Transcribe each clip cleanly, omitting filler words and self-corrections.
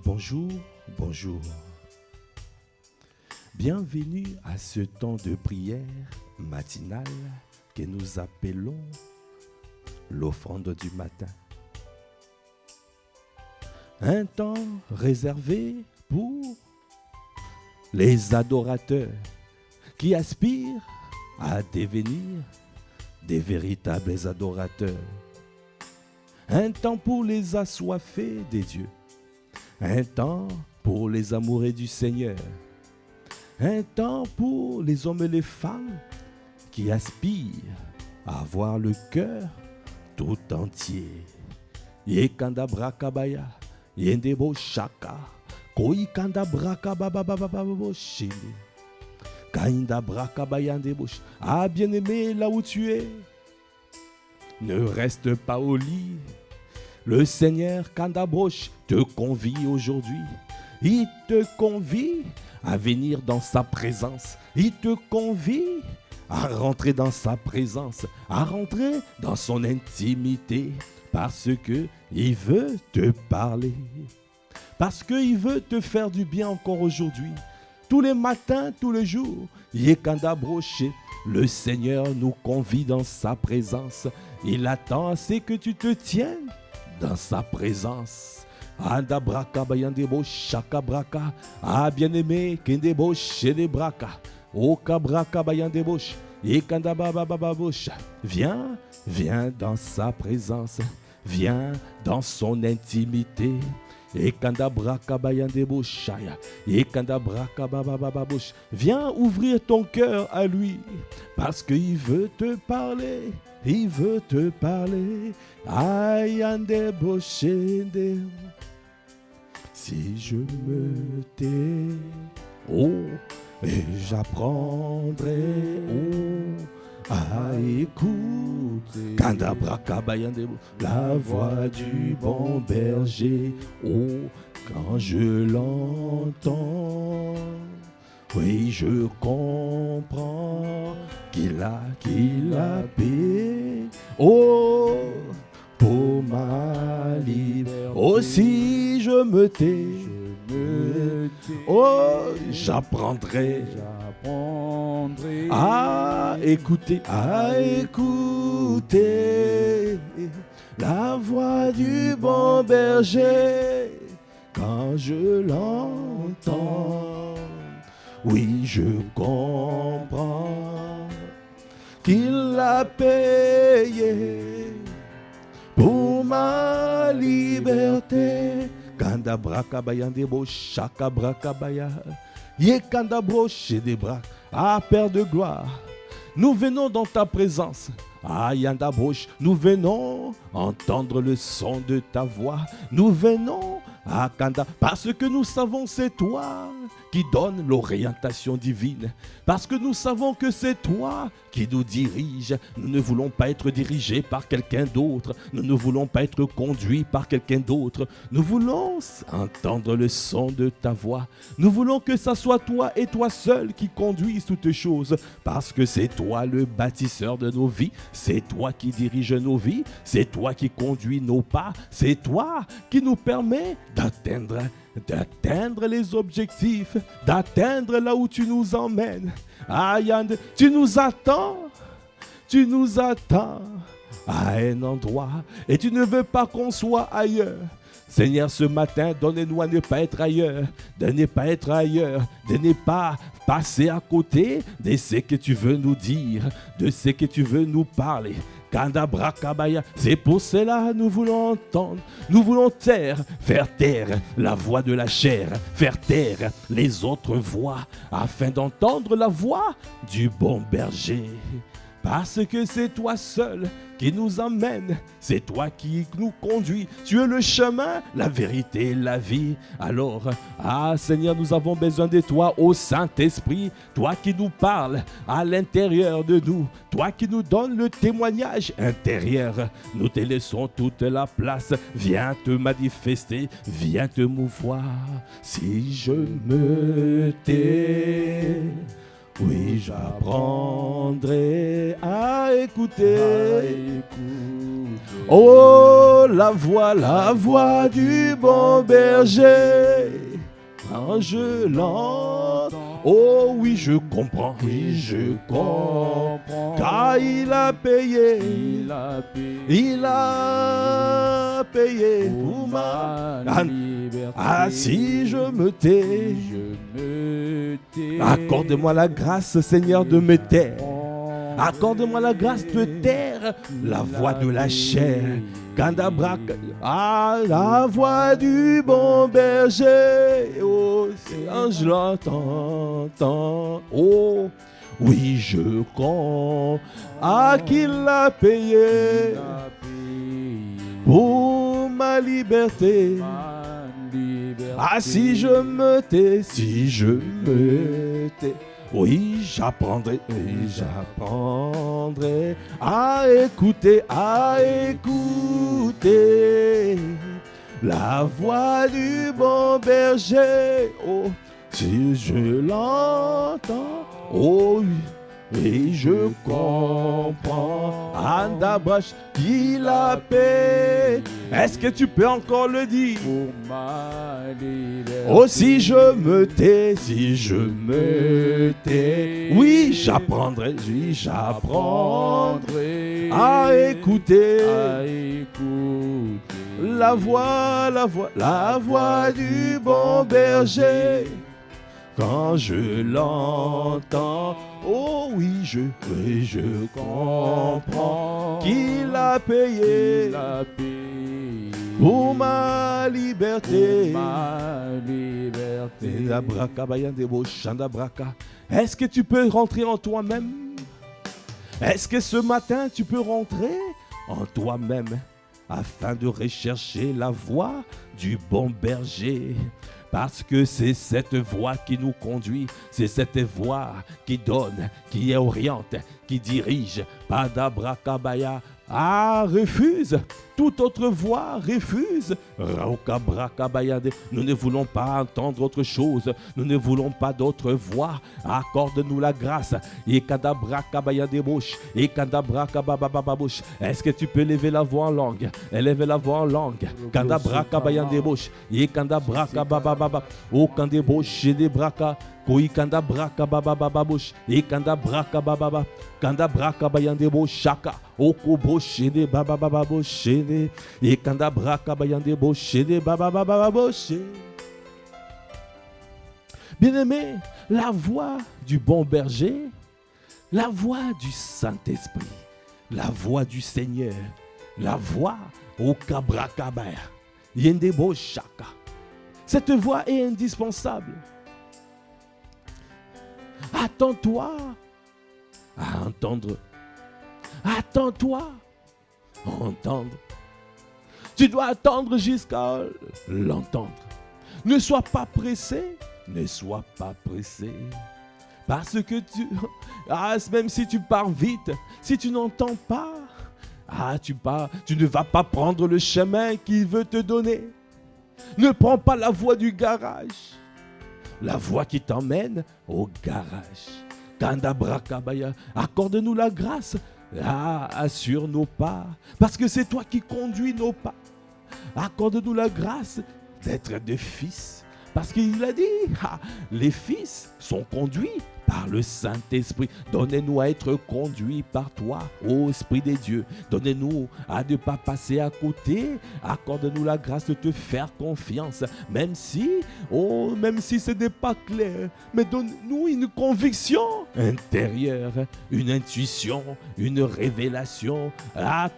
Bonjour, bonjour. Bienvenue à ce temps de prière matinale que nous appelons l'offrande du matin. Un temps réservé pour les adorateurs qui aspirent à devenir des véritables adorateurs. Un temps pour les assoiffés des dieux. Un temps pour les amoureux du Seigneur. Un temps pour les hommes et les femmes qui aspirent à avoir le cœur tout entier. Yekanda brakabaya, yendebo shaka, koikanda brakabababababo shili. Kainda brakabaya ndebo. Ah bien-aimé, là où tu es, ne reste pas au lit. Le Seigneur Kandabroche te convie aujourd'hui. Il te convie à venir dans sa présence. Il te convie à rentrer dans sa présence, à rentrer dans son intimité, parce que il veut te parler, parce qu'il veut te faire du bien encore aujourd'hui. Tous les matins, tous les jours, Yekandabroche, le Seigneur nous convie dans sa présence. Il attend à ce que tu te tiennes dans sa présence. Anda braka bayandebo shaka braka. Ah bien-aimé, kendebo shede braka. Oka braka bayandebo. Ekanda babababosh. Viens, viens dans sa présence. Viens dans son intimité. Ekanda braka bayandebo shaya. Ekanda braka babababosh. Viens ouvrir ton cœur à lui parce qu'il veut te parler. Il veut te parler. Ayande boshende. Si je me tais, oh, et j'apprendrai, oh, à écouter la voix du bon berger, oh, quand je l'entends. Oui, je comprends qu'il a paix, oh, pour ma liberté. Oh, si je me tais, oh, j'apprendrai à écouter la voix du bon berger quand je l'entends. Oui, je comprends qu'il a payé pour ma liberté. Kanda braka bayandebo shaka braka baya. Ye kanda broche des bras. Ah, Père de gloire, nous venons dans ta présence. Ah, yanda broche, nous venons entendre le son de ta voix. Nous venons à Kanda parce que nous savons c'est toi qui donne l'orientation divine. Parce que nous savons que c'est toi qui nous dirige. Nous ne voulons pas être dirigés par quelqu'un d'autre. Nous ne voulons pas être conduits par quelqu'un d'autre. Nous voulons entendre le son de ta voix. Nous voulons que ça soit toi et toi seul qui conduisent toutes choses. Parce que c'est toi le bâtisseur de nos vies. C'est toi qui dirige nos vies. C'est toi qui conduit nos pas. C'est toi qui nous permet d'atteindre les objectifs, d'atteindre là où tu nous emmènes. Ayande, tu nous attends à un endroit et tu ne veux pas qu'on soit ailleurs. Seigneur, ce matin, donne-nous à ne pas être ailleurs, de ne pas passer à côté de ce que tu veux nous dire, de ce que tu veux nous parler. C'est pour cela nous voulons entendre, nous voulons faire taire la voix de la chair, faire taire les autres voix, afin d'entendre la voix du bon berger. Parce que c'est toi seul qui nous emmène, c'est toi qui nous conduis. Tu es le chemin, la vérité, la vie. Alors, Seigneur, nous avons besoin de toi, ô Saint-Esprit, toi qui nous parles à l'intérieur de nous, toi qui nous donnes le témoignage intérieur. Nous te laissons toute la place. Viens te manifester, viens te mouvoir. Si je me tais, Oui, j'apprendrai à écouter. Oh, la voix du bon berger. Quand je l'entends, oh oui, je comprends, oui, je comprends. Car il a payé, il a payé pour ma liberté. Ah, si je me tais, accorde-moi la grâce, Seigneur, de me taire. Accorde-moi la grâce de taire la voix de la chair. Ah, la voix du bon berger. Oh, quand je l'entends, oh, oui, je comprends. Ah, qu'il a payé pour ma liberté. Ah, si je me tais, si je me tais. Oui, j'apprendrai à écouter la voix du bon berger. Oh, si je l'entends, oh oui, et je comprends. Andabrash, qu'il a payé. Est-ce que tu peux encore le dire? Oh, si je me tais, si je me tais, oui, j'apprendrai à écouter la voix du bon berger. Quand je l'entends, oh oui, je comprends qu'il a payé pour ma liberté. Est-ce que tu peux rentrer en toi-même? Est-ce que ce matin tu peux rentrer en toi-même afin de rechercher la voix du bon berger? Parce que c'est cette voix qui nous conduit, c'est cette voix qui donne, qui oriente, qui dirige. Padabrakabaya. Ah, refuse. Toute autre voix refuse. Nous ne voulons pas entendre autre chose. Nous ne voulons pas d'autre voix. Accorde-nous la grâce. Est-ce que tu peux lever la voix en langue? Élève la voix en langue. O kandebosh de braka. Koi kanda braka baba baba bush, e kanda braka baba baba, kanda braka bayande bo shaka, oko boshede baba baba boshede, e kanda braka bayande boshede baba baba boshe. Bien-aimé, la voix du bon berger, la voix du Saint-Esprit, la voix du Seigneur, la voix au kabrakabaya, yende bo shaka. Cette voix est indispensable. Attends-toi à entendre. Attends-toi à entendre. Tu dois attendre jusqu'à l'entendre. Ne sois pas pressé. Ne sois pas pressé. Parce que même si tu pars vite, si tu n'entends pas, tu ne vas pas prendre le chemin qu'il veut te donner. Ne prends pas la voie du garage. La voie qui t'emmène au garage. Kandabrakabaya, accorde-nous la grâce. Assure nos pas. Parce que c'est toi qui conduis nos pas. Accorde-nous la grâce d'être des fils. Parce qu'il a dit, les fils sont conduits par le Saint-Esprit. Donnez-nous à être conduits par toi, ô Esprit des dieux. Donnez-nous à ne pas passer à côté. Accorde-nous la grâce de te faire confiance. Même si ce n'est pas clair. Mais donne-nous une conviction intérieure, une intuition, une révélation.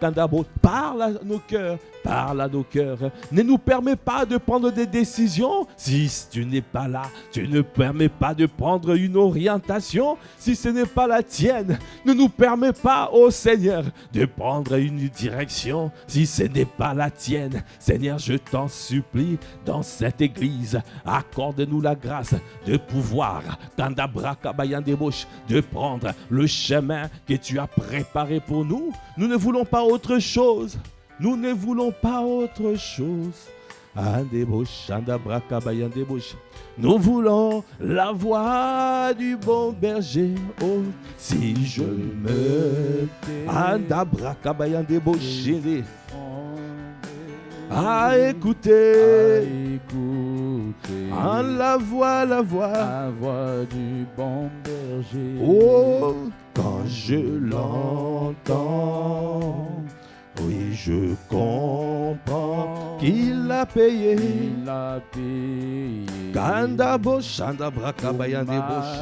Kandabo, parle à nos cœurs. Parle à nos cœurs. Ne nous permets pas de prendre des décisions si tu n'es pas là. Tu ne permets pas de prendre une orientation si ce n'est pas la tienne. Ne nous permets pas, ô Seigneur, de prendre une direction si ce n'est pas la tienne. Seigneur, je t'en supplie, dans cette église, accorde-nous la grâce de pouvoir, de prendre le chemin que tu as préparé pour nous. Nous ne voulons pas autre chose. Nous ne voulons pas autre chose. Nous voulons la voix du bon berger. Oh, si je me à écouter, la voix du bon berger. Oh, quand je l'entends, oui, je comprends qu'il a payé. Il a payé. Kanda boshanda brakabayande bosh.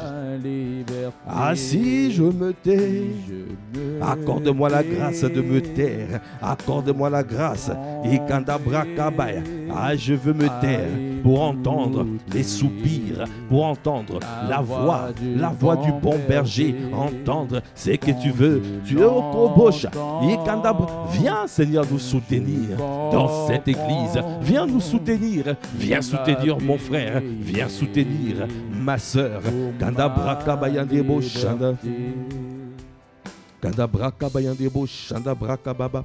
Ah, si je me tais, accorde-moi la grâce de me taire. Accorde-moi la grâce. Ikanda brakabaya. Ah, je veux me taire pour entendre les soupirs, pour entendre la voix du bon berger, entendre ce que tu veux. Tu es au Kobocha. Viens, Seigneur, nous soutenir dans cette église. Viens nous soutenir. Viens soutenir mon frère. Viens soutenir ma soeur. Kanda brakabayandebo shanda. Kanda brakabayandebo shanda brakababa.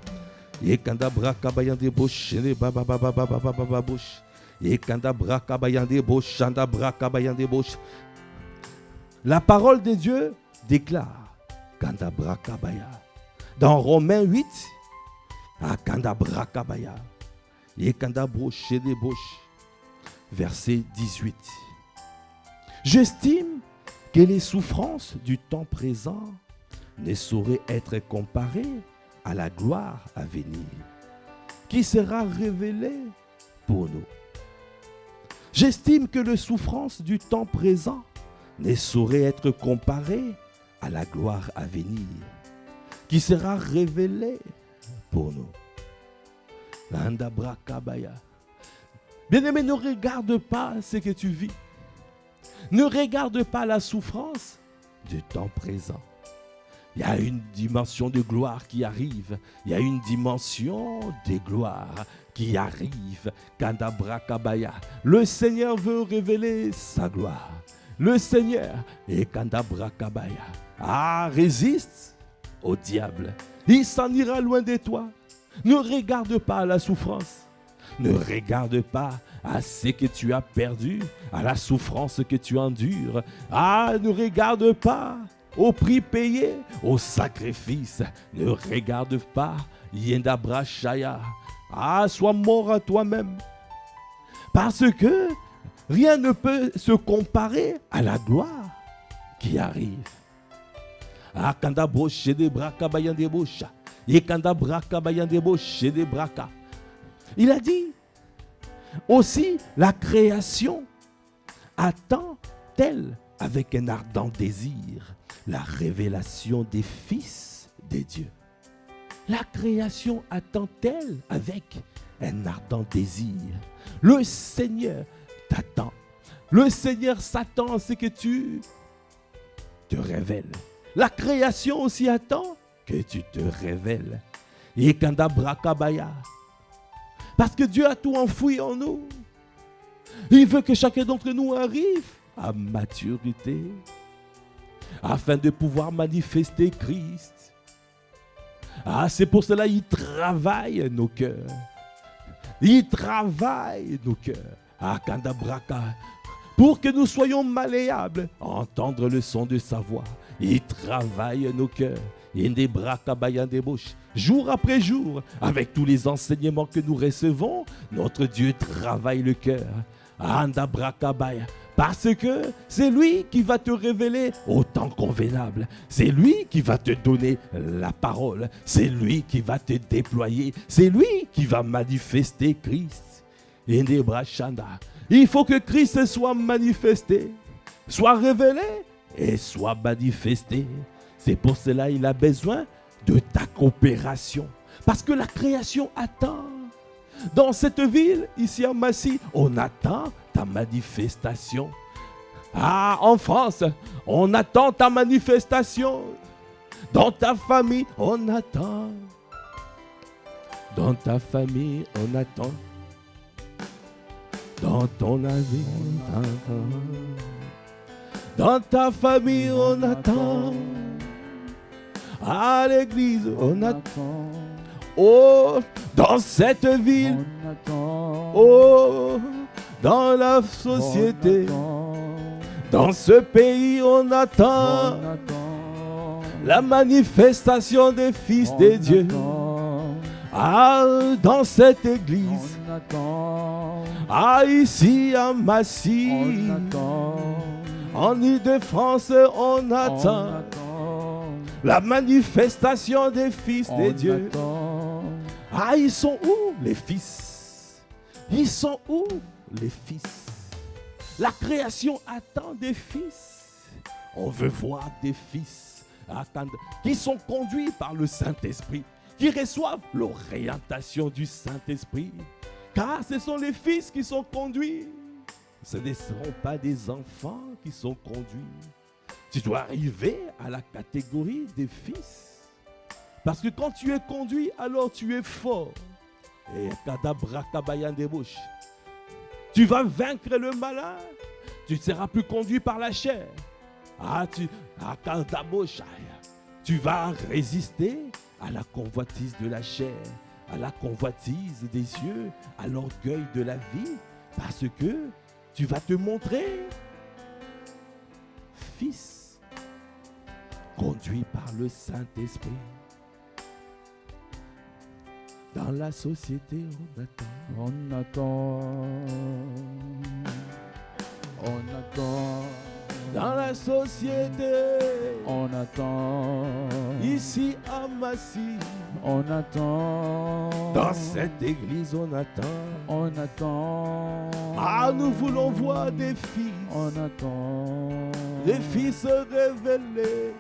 Et kanda brakabayandebo shende baba baba baba baba bush. Et kanda brakabayandebo shanda brakabayandebo. La parole de Dieu déclare kanda brakabaya. Dans Romains 8, à kanda brakabaya. Et kanda brochede bosh. Verset 18. J'estime que les souffrances du temps présent ne sauraient être comparées à la gloire à venir, qui sera révélée pour nous. J'estime que les souffrances du temps présent ne sauraient être comparées à la gloire à venir, qui sera révélée pour nous. Landa brakabaya. Bien-aimé, ne regarde pas ce que tu vis. Ne regarde pas la souffrance du temps présent. Il y a une dimension de gloire qui arrive. Il y a une dimension de gloire qui arrive. Kanda brakabaya. Le Seigneur veut révéler sa gloire. Le Seigneur et kanda brakabaya. Résiste au diable. Il s'en ira loin de toi. Ne regarde pas la souffrance. Ne regarde pas à ce que tu as perdu, à la souffrance que tu endures. Ne regarde pas au prix payé, au sacrifice. Ne regarde pas Yendabra Shaya. Sois mort à toi-même. Parce que rien ne peut se comparer à la gloire qui arrive. Kanda broche de braka bayande bosha. Yekanda braka bayande boshe de braka. Il a dit aussi la création attend-elle avec un ardent désir la révélation des fils de Dieu. La création attend-elle avec un ardent désir. Le Seigneur t'attend. Le Seigneur s'attend à ce que tu te révèles. La création aussi attend que tu te révèles. Yekanda brakabaya. Parce que Dieu a tout enfoui en nous. Il veut que chacun d'entre nous arrive à maturité afin de pouvoir manifester Christ. C'est pour cela qu'il travaille nos cœurs. Il travaille nos cœurs. Pour que nous soyons malléables à entendre le son de sa voix. Il travaille nos cœurs. Jour après jour, avec tous les enseignements que nous recevons, notre Dieu travaille le cœur. Parce que c'est lui qui va te révéler au temps convenable. C'est lui qui va te donner la parole. C'est lui qui va te déployer. C'est lui qui va manifester Christ. Il faut que Christ soit manifesté, soit révélé et soit manifesté. C'est pour cela qu'il a besoin de ta coopération. Parce que la création attend. Dans cette ville, ici à Massy, on attend ta manifestation. En France, on attend ta manifestation. Dans ta famille, on attend. Dans ta famille, on attend. Dans ton avis, on attend. Dans ta famille, on attend. À l'église, on attend. Oh, dans cette ville, oh, dans la société. Dans ce pays, on attend la manifestation des fils de Dieu. Ah, dans cette église, ah, ici à Massy, en Ile-de-France, on attend la manifestation des fils de Dieu. Ah, ils sont où les fils? Ils sont où les fils? La création attend des fils. On veut voir des fils qui sont conduits par le Saint-Esprit, qui reçoivent l'orientation du Saint-Esprit. Car ce sont les fils qui sont conduits. Ce ne seront pas des enfants qui sont conduits. Tu dois arriver à la catégorie des fils. Parce que quand tu es conduit, alors tu es fort. Et tu vas vaincre le malin. Tu ne seras plus conduit par la chair. Tu vas résister à la convoitise de la chair, à la convoitise des yeux, à l'orgueil de la vie, parce que tu vas te montrer fils, conduit par le Saint-Esprit. Dans la société, on attend. On attend. On attend. Dans la société, on attend. Ici à Massy, on attend. Dans cette église, on attend. On attend. Ah, nous voulons voir des fils. On attend. Des fils révélés.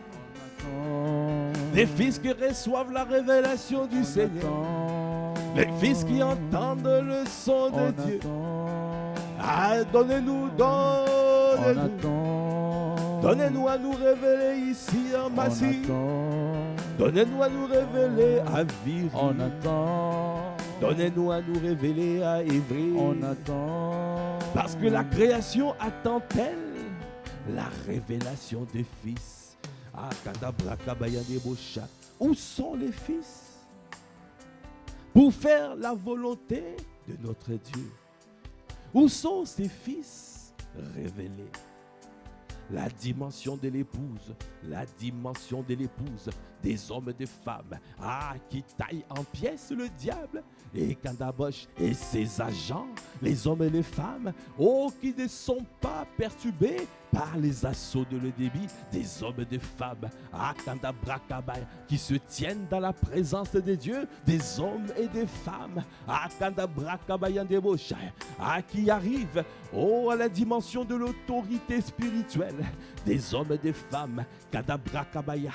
On attend. Des fils qui reçoivent la révélation du Seigneur. Attend. Les fils qui entendent le son de Dieu. Attend. Ah, donnez-nous, donnez-nous à nous révéler ici en Massy. Donnez-nous à nous révéler à Viry. On attend. Donnez-nous à nous révéler à Évry. On attend. Parce que la création attend-elle la révélation des fils. Ah, où sont les fils? Pour faire la volonté de notre Dieu. Où sont ces fils révélés? La dimension de l'épouse, la dimension de l'épouse, des hommes et des femmes, qui taillent en pièces le diable, et Kandabosh et ses agents, les hommes et les femmes, qui ne sont pas perturbés par les assauts de le débit, des hommes et des femmes, Kandabrakabaya, qui se tiennent dans la présence de Dieu, des hommes et des femmes, Kandabrakabaya Debosha, qui arrivent à la dimension de l'autorité spirituelle, des hommes et des femmes, Kandabrakabaya,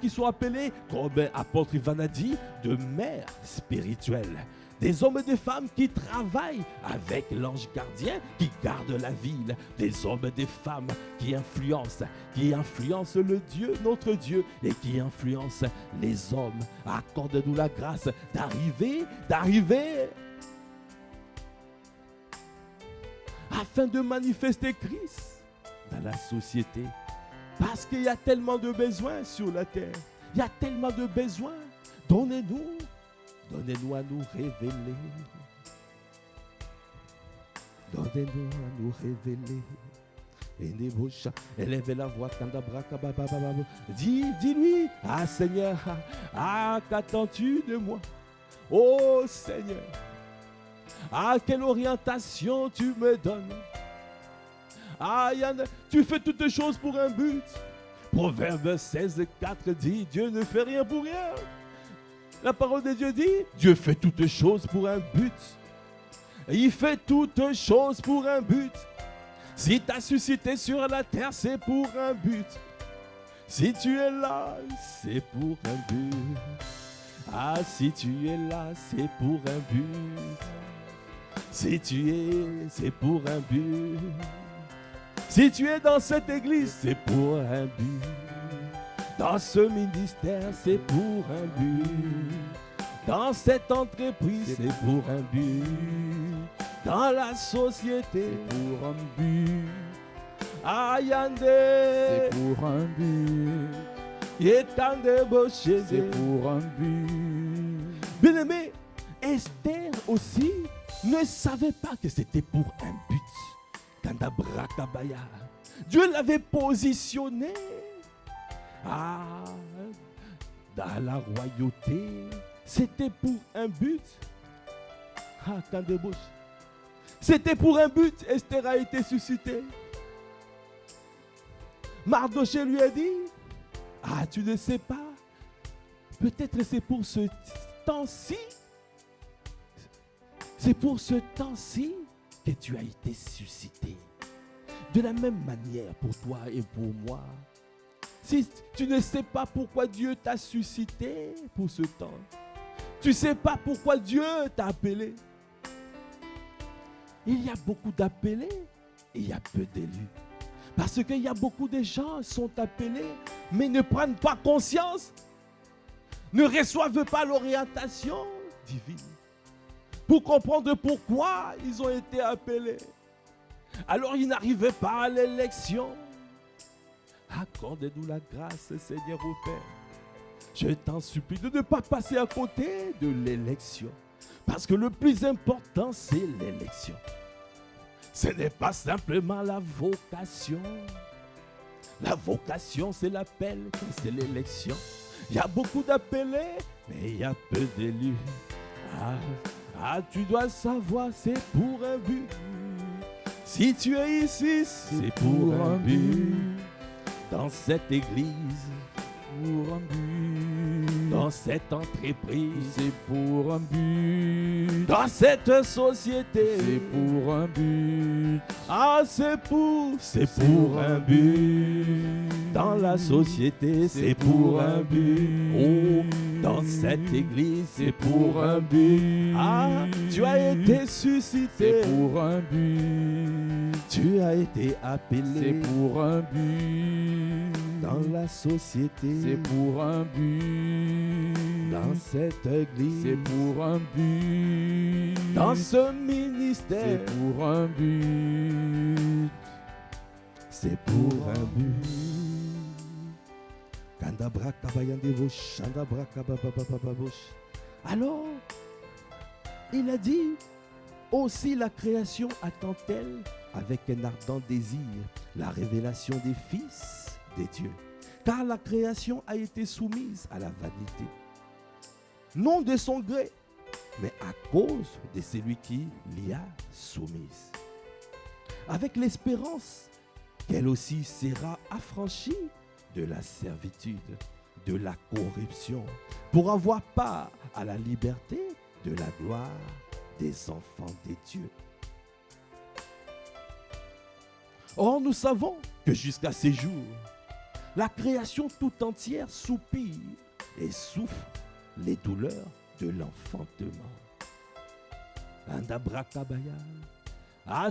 qui sont appelés, comme apôtre Ivan a dit, de mères spirituelles. Des hommes et des femmes qui travaillent avec l'ange gardien, qui garde la ville. Des hommes et des femmes qui influencent le Dieu, notre Dieu, et qui influencent les hommes. Accorde-nous la grâce d'arriver afin de manifester Christ dans la société. Parce qu'il y a tellement de besoins sur la terre. Il y a tellement de besoins. Donnez-nous à nous révéler. Donnez-nous à nous révéler. Élève la voix. Dis-lui, Seigneur, qu'attends-tu de moi? Oh Seigneur, quelle orientation tu me donnes? Tu fais toutes choses pour un but. Proverbe 16:4 dit, Dieu ne fait rien pour rien. La parole de Dieu dit, Dieu fait toutes choses pour un but. Il fait toutes choses pour un but. Si tu as suscité sur la terre, c'est pour un but. Si tu es là, c'est pour un but. Si tu es là, c'est pour un but. Si tu es, c'est pour un but. Si tu es dans cette église, c'est pour un but. Dans ce ministère, c'est pour un but. Dans cette entreprise, c'est pour un but. Dans la société, c'est pour un but. Ayande, c'est pour un but. Yetande Boché, c'est pour un but. Bien-aimé, Esther aussi ne savait pas que c'était pour un but. Kandabrakabaya. Dieu l'avait positionné dans la royauté. C'était pour un but. Kandebouche. C'était pour un but. Esther a été suscitée. Mardoché lui a dit, tu ne sais pas. Peut-être c'est pour ce temps-ci. C'est pour ce temps-ci que tu as été suscité. De la même manière pour toi et pour moi. Si tu ne sais pas pourquoi Dieu t'a suscité pour ce temps, tu ne sais pas pourquoi Dieu t'a appelé. Il y a beaucoup d'appelés et il y a peu d'élus. Parce qu'il y a beaucoup de gens qui sont appelés, mais ne prennent pas conscience, ne reçoivent pas l'orientation divine pour comprendre pourquoi ils ont été appelés. Alors ils n'arrivaient pas à l'élection. Accorde-nous la grâce, Seigneur au Père. Je t'en supplie de ne pas passer à côté de l'élection. Parce que le plus important, c'est l'élection. Ce n'est pas simplement la vocation. La vocation, c'est l'appel, c'est l'élection. Il y a beaucoup d'appelés, mais il y a peu d'élus. Tu dois savoir, c'est pour un but. Si tu es ici, c'est pour un but. Dans cette église, pour un but. dans cette entreprise, C'est pour un but. dans cette société, C'est pour un but. c'est pour un but. Dans la société, c'est pour un but. Dans cette église, c'est pour un but. Tu as été suscité. C'est pour un but. Tu as été appelé. C'est pour un but. Dans la société, C'est pour un but. dans cette église, C'est pour un but. dans ce C'est ministère, pour un but. c'est pour un but. Kandabrakabayandevosh, Shandabrakabababababosh. Alors, il a dit, aussi la création attend-elle avec un ardent désir la révélation des fils des dieux. Car la création a été soumise à la vanité. Non de son gré, mais à cause de celui qui l'y a soumise. Avec l'espérance qu'elle aussi sera affranchie de la servitude, de la corruption, pour avoir part à la liberté de la gloire des enfants des dieux. Or, nous savons que jusqu'à ces jours, la création tout entière soupire et souffre les douleurs de l'enfantement. Andabrakabaya.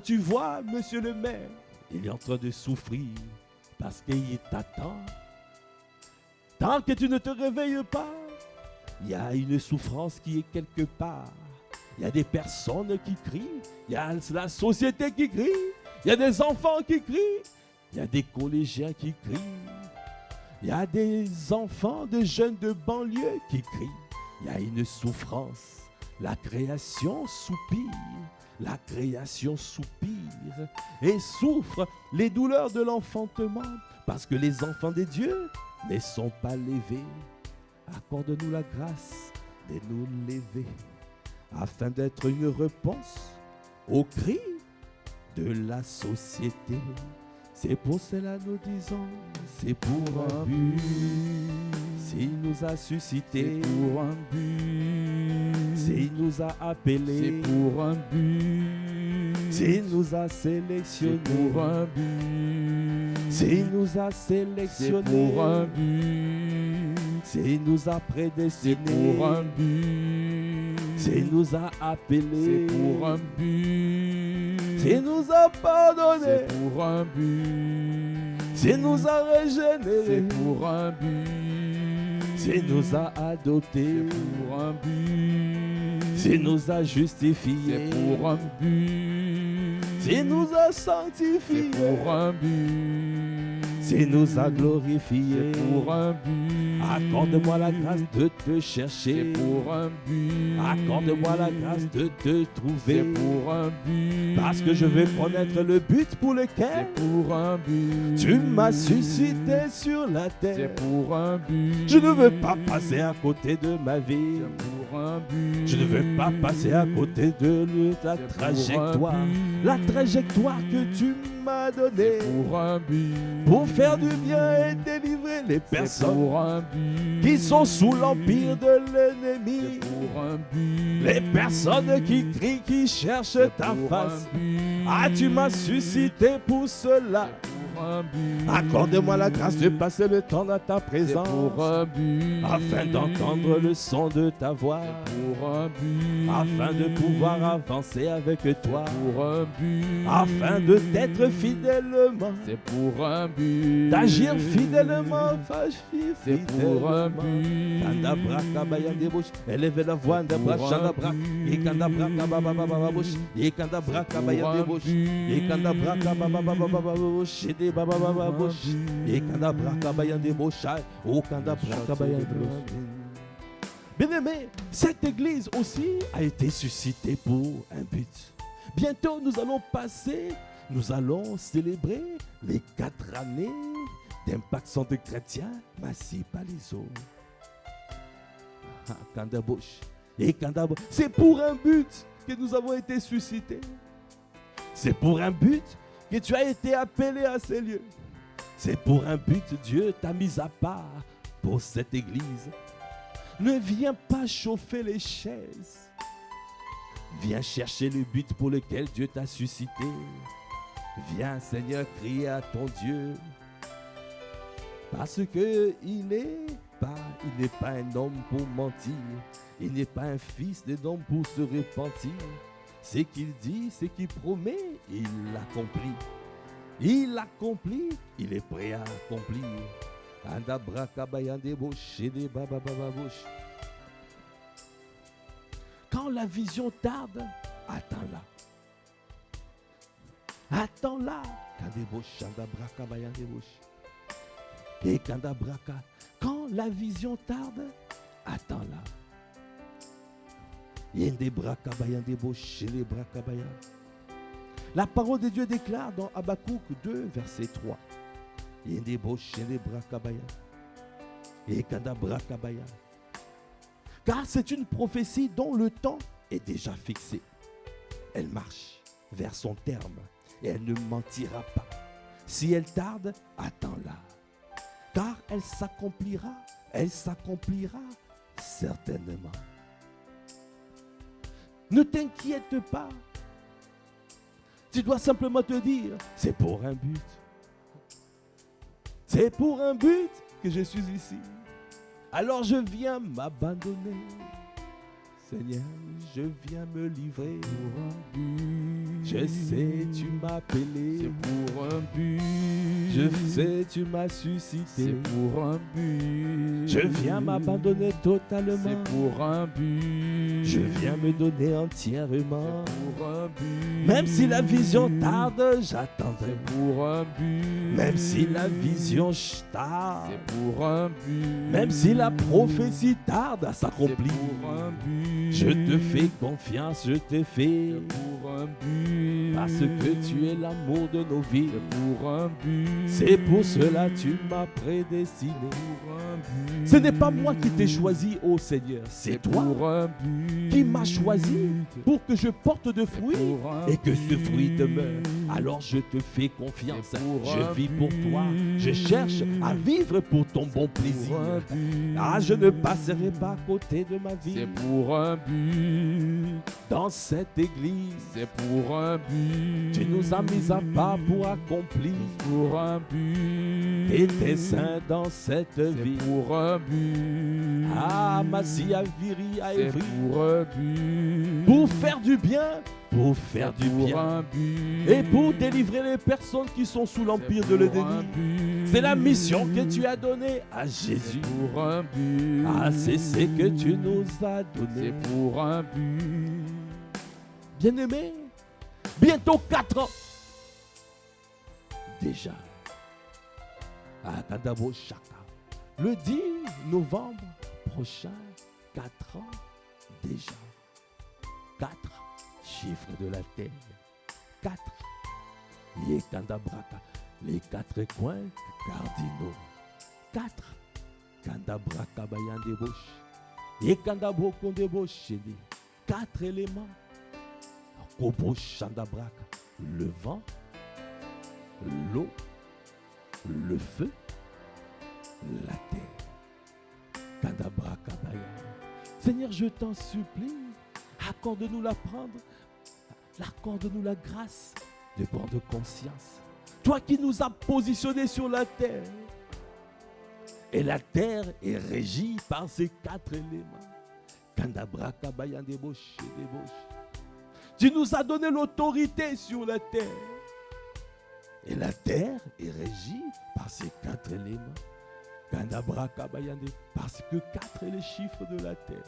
Tu vois, monsieur le maire, il est en train de souffrir parce qu'il t'attend. Tant que tu ne te réveilles pas, il y a une souffrance qui est quelque part. Il y a des personnes qui crient, il y a la société qui crie, il y a des enfants qui crient, il y a des collégiens qui crient, il y a des enfants, des jeunes de banlieue qui crient. Il y a une souffrance. La création soupire. La création soupire et souffre les douleurs de l'enfantement parce que les enfants de Dieu ne sont pas levés. Accorde-nous la grâce de nous lever afin d'être une réponse aux cris de la société. C'est pour cela nous disons, c'est pour un but. S'il nous a suscité, C'est pour un but. s'il nous a appelés, C'est pour un but. s'il nous a C'est sélectionnés, pour un but. s'il nous a C'est sélectionnés, pour un but. s'il nous a C'est prédestinés, pour un but. s'il nous a appelés, C'est pour un but. s'il nous a pardonnés, C'est pour un but. s'il nous a C'est régénérés, pour un but. s'il nous a adoptés, C'est pour un but. s'il nous a C'est justifiés, pour un but. s'il nous a C'est sanctifiés, pour un but. Tu nous as glorifiés. C'est pour un but. Accorde-moi la grâce de te C'est chercher. pour un but. Accorde-moi la grâce de te C'est trouver. pour un but. Parce que je veux connaître le but pour lequel C'est pour un but. tu m'as suscité sur la C'est terre. pour un but. Je ne veux pas passer à côté de ma vie. C'est pour un but. Je ne veux pas passer à côté de la C'est pour trajectoire. un but. La trajectoire que tu m'as donnée. Pour un but. Pour faire du bien et délivrer les C'est personnes pour un but. qui sont sous l'empire de l'ennemi. C'est pour un but. Les personnes qui crient, qui cherchent C'est ta pour face. un but. Ah, tu m'as suscité pour cela. C'est pour un but. Accorde-moi la grâce de passer le temps dans ta C'est présence pour un but. afin d'entendre le son de ta voix, Pour un but. afin de pouvoir avancer avec toi, Pour un but. afin de t'être fidèlement, C'est pour un but. d'agir fidèlement, C'est pour un but. Kanda braka bayande bush, élevez la voix de brachanda brak, et kanda braka baba baba bush, et kanda braka bayande bush, et kanda braka baba baba bush, et des baba baba bush, et kanda braka bayande bush, oh kanda braka bayande bush. Bien-aimé, cette église aussi a été suscitée pour un but. Bientôt nous allons célébrer les 4 années d'Impact Centre Chrétien Massy Paliso. C'est pour un but que nous avons été suscités. C'est pour un but que tu as été appelé à ces lieux. C'est pour un but Dieu t'a mis à part pour cette église. Ne viens pas chauffer les chaises. Viens chercher le but pour lequel Dieu t'a suscité. Viens, Seigneur, crier à ton Dieu. Parce que il n'est pas un homme pour mentir. Il n'est pas un fils d'homme pour se repentir. Ce qu'il dit, ce qu'il promet, il l'accomplit. Il accomplit, il est prêt à accomplir. Quand la vision tarde, attends-la. Attends-la. Quand la vision tarde, attends-la. La parole de Dieu déclare dans Habakkuk 2, verset 3. Car c'est une prophétie dont le temps est déjà fixé. Elle marche vers son terme et elle ne mentira pas. Si elle tarde, attends-la. Car elle s'accomplira certainement. Ne t'inquiète pas. Tu dois simplement te dire, c'est pour un but. C'est pour un but que je suis ici. Alors je viens m'abandonner. Seigneur, je viens me livrer Pour un but. Je sais, tu m'as appelé. C'est pour un but. Je sais, tu m'as suscité. C'est pour un but. Je viens m'abandonner totalement. C'est pour un but. Je viens me donner entièrement. C'est pour un but. Même si la vision tarde, j'attendrai. C'est pour un but. Même si la vision tarde. C'est pour un but. Même si la prophétie tarde à C'est s'accomplir. pour un but. Je te fais confiance, je te fais. C'est pour un but. Parce que tu es l'amour de nos vies. C'est pour un but. C'est pour cela que tu m'as prédestiné. Pour un but. Ce n'est pas moi qui t'ai choisi, ô Seigneur. C'est toi pour un but. qui m'as choisi pour que je porte de fruits Pour un et que ce but. fruit demeure. Alors je te fais confiance. C'est pour Je un vis pour but. toi. Je cherche à vivre pour ton bon plaisir. Pour un but. Ah, je ne passerai pas à côté de ma vie. C'est pour un but. Dans cette église, C'est pour un but. tu nous as mis à part pour accomplir Pour un but. tes desseins dans cette C'est vie. pour un but. Ah, Massia Viri à C'est Évry. pour un but. Pour faire du bien, pour faire du Pour bien. un but. Et pour délivrer les personnes qui sont sous l'empire de l'ennemi. C'est la mission que tu as donnée à Jésus. Pour un but. Ah, c'est ce que tu nous as donné. C'est pour un but. Bien-aimé, bientôt 4 ans. Déjà. à Kadabo Chaka. Le 10 novembre prochain, 4 ans déjà. 4 chiffres de la terre. 4. Yekanda Braka. Les 4 coins cardinaux. 4. Kanda Braka Bayande Bosh. Yekanda Brokonde Bosh. 4 éléments. Kobo Shanda Braka. Le vent, l'eau, le feu, la terre. Kanda Braka Bayande. Seigneur, je t'en supplie, accorde-nous accorde-nous la grâce de prendre conscience. Toi qui nous as positionnés sur la terre. Et la terre est régie par ces 4 éléments. Kandabraka Bayande Bosh de Bosh. Tu nous as donné l'autorité sur la terre. Et la terre est régie par ces 4 éléments. Kandabraka Bayande. Parce que 4 est le chiffre de la terre.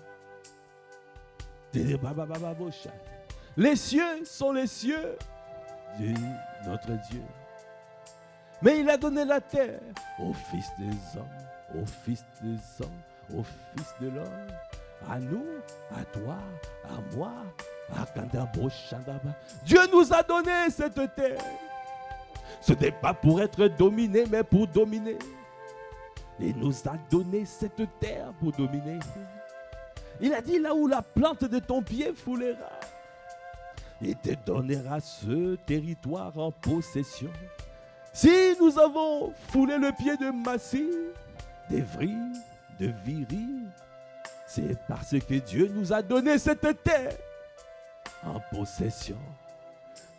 Les cieux sont les cieux de notre Dieu. Mais il a donné la terre au Fils des hommes, au Fils des hommes, au Fils de l'homme, à nous, à toi, à moi, à Kandabo Shandaba. Dieu nous a donné cette terre. Ce n'est pas pour être dominé, mais pour dominer. Il nous a donné cette terre pour dominer. Il a dit là où la plante de ton pied foulera, il te donnera ce territoire en possession. Si nous avons foulé le pied de Massy, d'Evry, de Viry, c'est parce que Dieu nous a donné cette terre en possession.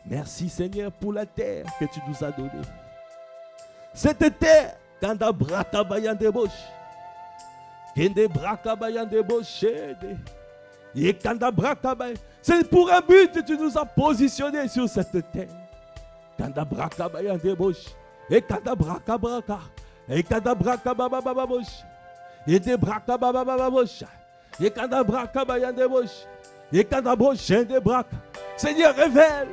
Merci Seigneur pour la terre que tu nous as donnée. Cette terre, Kanda Braka Bayande Bosh, Kende Braka Bayande Bosh, et Kanda Braka Bayande. C'est pour un but que tu nous as positionnés sur cette terre. Kanda Braka Bayande Bosh, et Kanda Braka Braka, et Kanda Braka Baba Baba Bosh, et de Braka Baba Baba Bosh, et Kanda Braka Bayande Bosh, et Kanda Bosh, et de Braka. Seigneur, révèle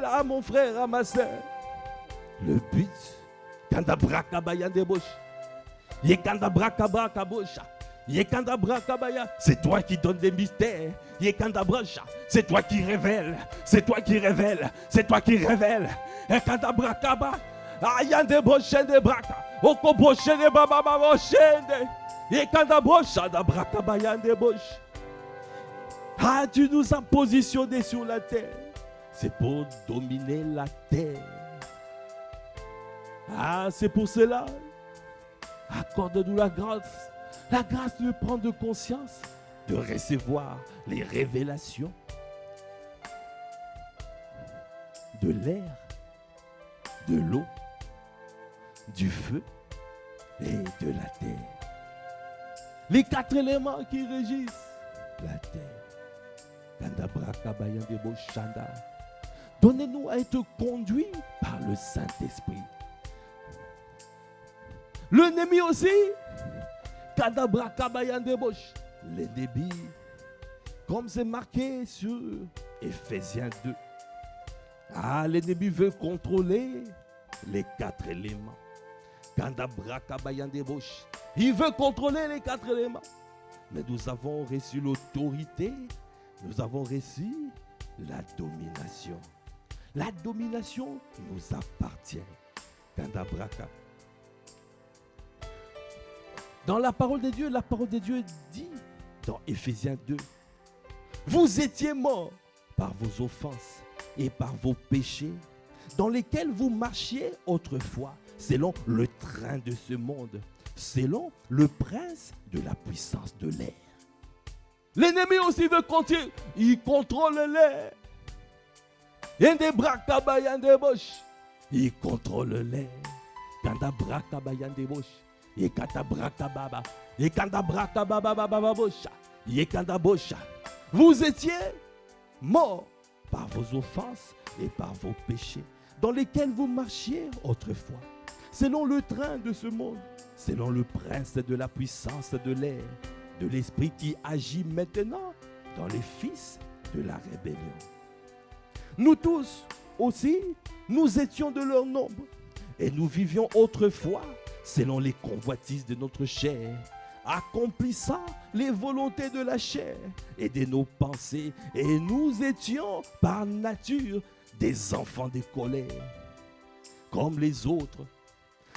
à mon frère, à ma soeur, le but. Kanda Braka Bayande Bosh, et Kanda Braka Braka Bosh. C'est toi qui donnes des mystères. C'est toi qui révèles. C'est toi qui révèles. C'est toi qui révèles. Ah, tu nous as positionnés sur la terre. C'est pour dominer la terre. Ah, c'est pour cela. Accorde-nous la grâce de prendre conscience, de recevoir les révélations de l'air, de l'eau, du feu et de la terre. Les 4 éléments qui régissent la terre. Donnez-nous à être conduits par le Saint-Esprit. L'ennemi aussi, l'ennemi, comme c'est marqué sur Ephésiens 2. Ah, l'ennemi veut contrôler les 4 éléments. Il veut contrôler les 4 éléments. Mais nous avons reçu l'autorité, nous avons reçu la domination. La domination nous appartient. Dans la parole de Dieu dit dans Ephésiens 2, vous étiez morts par vos offenses et par vos péchés, dans lesquels vous marchiez autrefois, selon le train de ce monde, selon le prince de la puissance de l'air. L'ennemi aussi veut continuer, il contrôle l'air. Il contrôle l'air. Vous étiez morts par vos offenses et par vos péchés, dans lesquels vous marchiez autrefois, selon le train de ce monde, selon le prince de la puissance de l'air, de l'esprit qui agit maintenant dans les fils de la rébellion. Nous tous aussi, nous étions de leur nombre, Et nous vivions autrefois selon les convoitises de notre chair, accomplissant les volontés de la chair et de nos pensées. Et nous étions par nature des enfants de colère, comme les autres.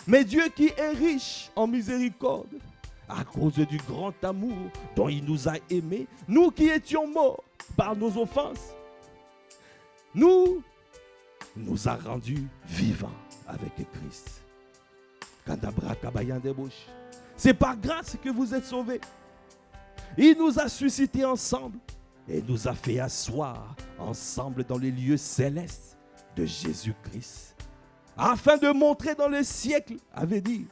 Mais Dieu qui est riche en miséricorde, à cause du grand amour dont il nous a aimés, nous qui étions morts par nos offenses, nous a rendus vivants avec Christ. C'est par grâce que vous êtes sauvés. Il nous a suscités ensemble et nous a fait asseoir ensemble dans les lieux célestes de Jésus-Christ, afin de montrer dans le siècle à venir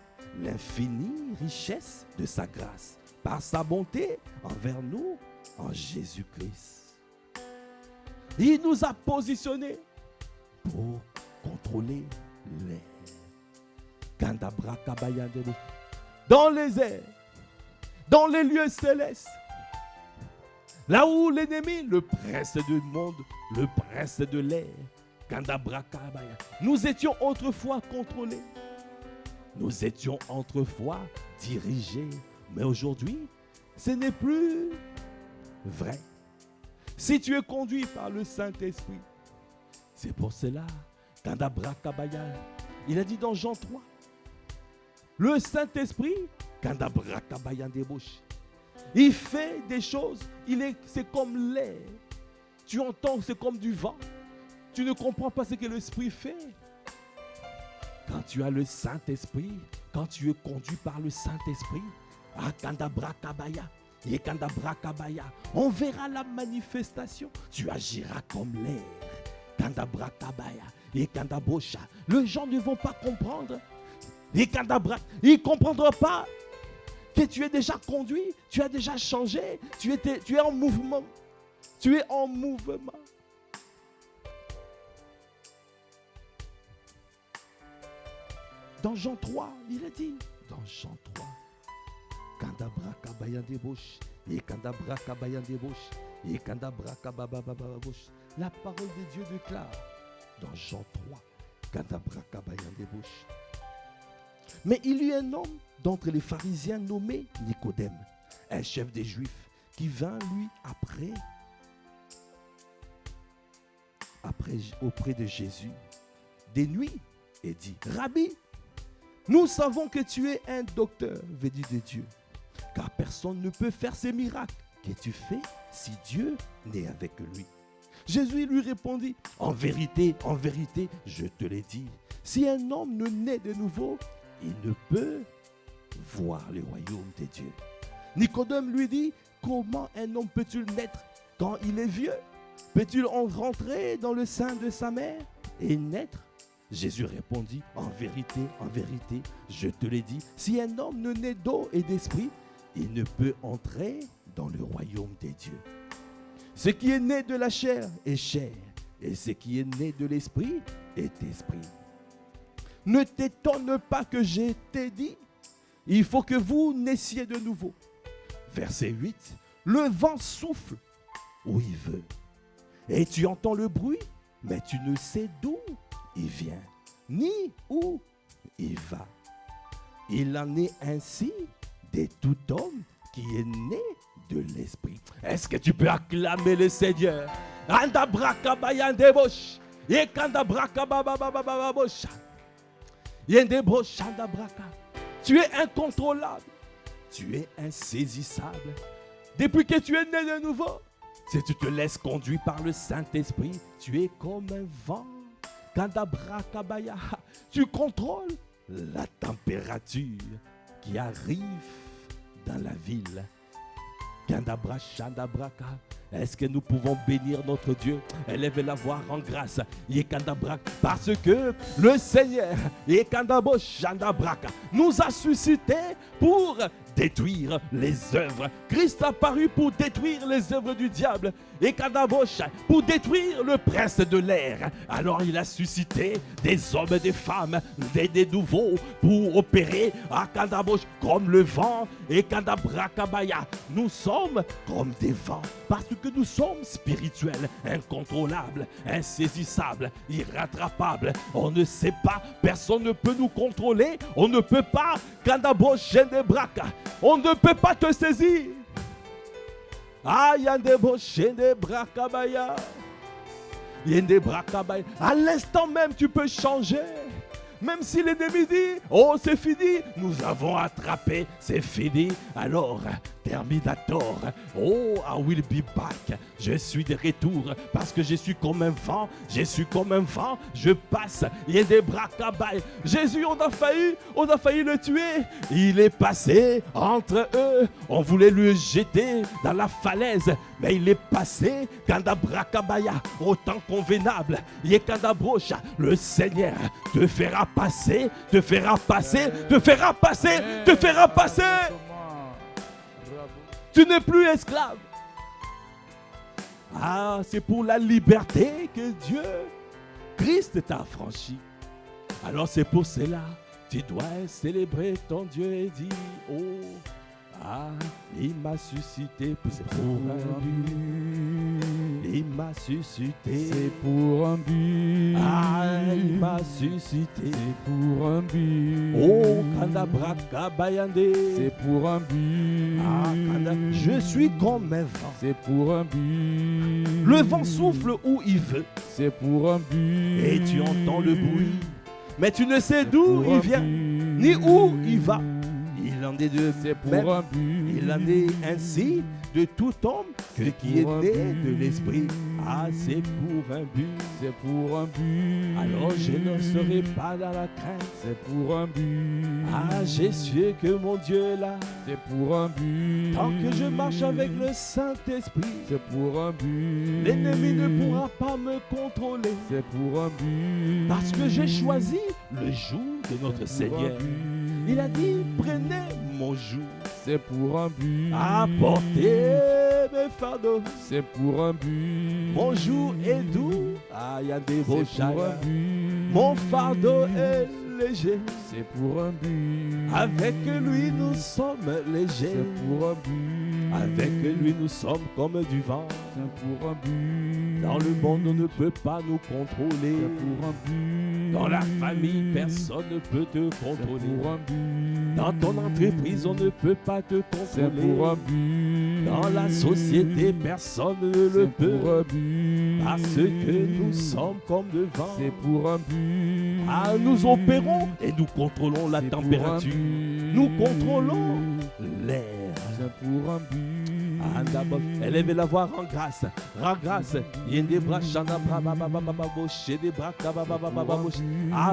l'infinie richesse de sa grâce par sa bonté envers nous en Jésus-Christ. Il nous a positionnés pour contrôler l'air. Dans les airs, dans les lieux célestes, là où l'ennemi, le prince du monde, le prince de l'air, nous étions autrefois contrôlés, nous étions autrefois dirigés, mais aujourd'hui, ce n'est plus vrai. Si tu es conduit par le Saint-Esprit, c'est pour cela, il a dit dans Jean 3, le Saint-Esprit, il fait des choses, c'est comme l'air. Tu entends, c'est comme du vent. Tu ne comprends pas ce que l'Esprit fait. Quand tu as le Saint-Esprit, quand tu es conduit par le Saint-Esprit, on verra la manifestation. Tu agiras comme l'air. Les gens ne vont pas comprendre. Ils ne comprendront pas que tu es déjà conduit, tu as déjà changé, tu es en mouvement. Tu es en mouvement. Dans Jean 3, il a dit, dans Jean 3, la parole de Dieu déclare, dans Jean 3, mais il y eut un homme d'entre les pharisiens nommé Nicodème, un chef des Juifs, qui vint lui auprès de Jésus des nuits et dit, Rabbi, nous savons que tu es un docteur venu de Dieu, car personne ne peut faire ces miracles que tu fais si Dieu n'est avec lui. Jésus lui répondit, en vérité, je te l'ai dit, si un homme ne naît de nouveau, il ne peut voir le royaume de Dieu. Nicodème lui dit, comment un homme peut-il naître quand il est vieux? Peut-il rentrer dans le sein de sa mère et naître? Jésus répondit, en vérité, je te l'ai dit, si un homme ne naît d'eau et d'esprit, il ne peut entrer dans le royaume des dieux. Ce qui est né de la chair est chair, et ce qui est né de l'esprit est esprit. Ne t'étonne pas que je t'ai dit, il faut que vous naissiez de nouveau. Verset 8, le vent souffle où il veut, et tu entends le bruit, mais tu ne sais d'où il vient, ni où il va. Il en est ainsi de tout homme qui est né de l'esprit. Est-ce que tu peux acclamer le Seigneur? Tu es incontrôlable. Tu es insaisissable. Depuis que tu es né de nouveau, si tu te laisses conduire par le Saint-Esprit, tu es comme un vent. Tu contrôles la température qui arrive dans la ville. Est-ce que nous pouvons bénir notre Dieu? Élève la voix en grâce. Parce que le Seigneur nous a suscités pour détruire les œuvres. Christ a paru pour détruire les œuvres du diable. Et pour détruire le prince de l'air. Alors il a suscité des hommes et des femmes, des nouveaux, pour opérer à comme le vent. Et nous sommes comme des vents. Parce que nous sommes spirituels, incontrôlables, insaisissables, irrattrapables. On ne sait pas, personne ne peut nous contrôler. On ne peut pas, Kandabo Shendebraka, on ne peut pas te saisir. Yandebo Shendebrakabaya. Yendebrakabaya. À l'instant même, tu peux changer. Même si l'ennemi dit, oh c'est fini, nous avons attrapé, c'est fini. Alors, Terminator, oh I will be back. Je suis de retour parce que je suis comme un vent, je passe. Il y a des bras cabaye. Jésus, on a failli le tuer. Il est passé entre eux. On voulait le jeter dans la falaise, mais il est passé. Kandabrakabaya, au temps convenable. Yekandabrocha, le Seigneur te fera passer, te fera passer, te fera passer, te fera passer. Tu n'es plus esclave. C'est pour la liberté que Dieu, Christ t'a affranchi. Alors c'est pour cela, tu dois célébrer ton Dieu et dire, il m'a suscité, c'est pour un but. Il m'a suscité, c'est pour un but. Il m'a suscité, c'est pour un but. Kandabrakabaya, c'est pour un but. Je suis comme un vent. C'est pour un but. Le vent souffle où il veut. C'est pour un but. Et tu entends le bruit. Mais tu ne sais d'où il vient, ni où il va. Il en est de même. Il en est ainsi de tout homme qui est né de l'esprit. C'est pour un but. C'est pour un but. Alors je ne serai pas dans la crainte. C'est pour un but. J'ai su que mon Dieu est là. C'est pour un but. Tant que je marche avec le Saint-Esprit, c'est pour un but. L'ennemi ne pourra pas me contrôler. C'est pour un but. Parce que j'ai choisi le joug de notre Seigneur. Il a dit, prenez mon joug. C'est pour un but. Apportez mes fardeaux. C'est pour un but. Mon joug est doux. Il y a des beaux chagrins. Mon fardeau est léger. C'est pour un but. Avec lui nous sommes légers. C'est pour un but. Avec lui nous sommes comme du vent. C'est pour un but. Dans le monde on ne peut pas nous contrôler. C'est pour un but. Dans la famille personne ne peut te contrôler. C'est pour un but. Dans ton entreprise on ne peut pas te contrôler. C'est pour un but. Dans la société personne ne le peut. C'est pour un but. Parce que nous sommes comme le vent. C'est pour un but. Nous opérons et nous contrôlons la température. Nous contrôlons l'air. C'est pour un but. Élevez la voix, rends grâce. Rends grâce.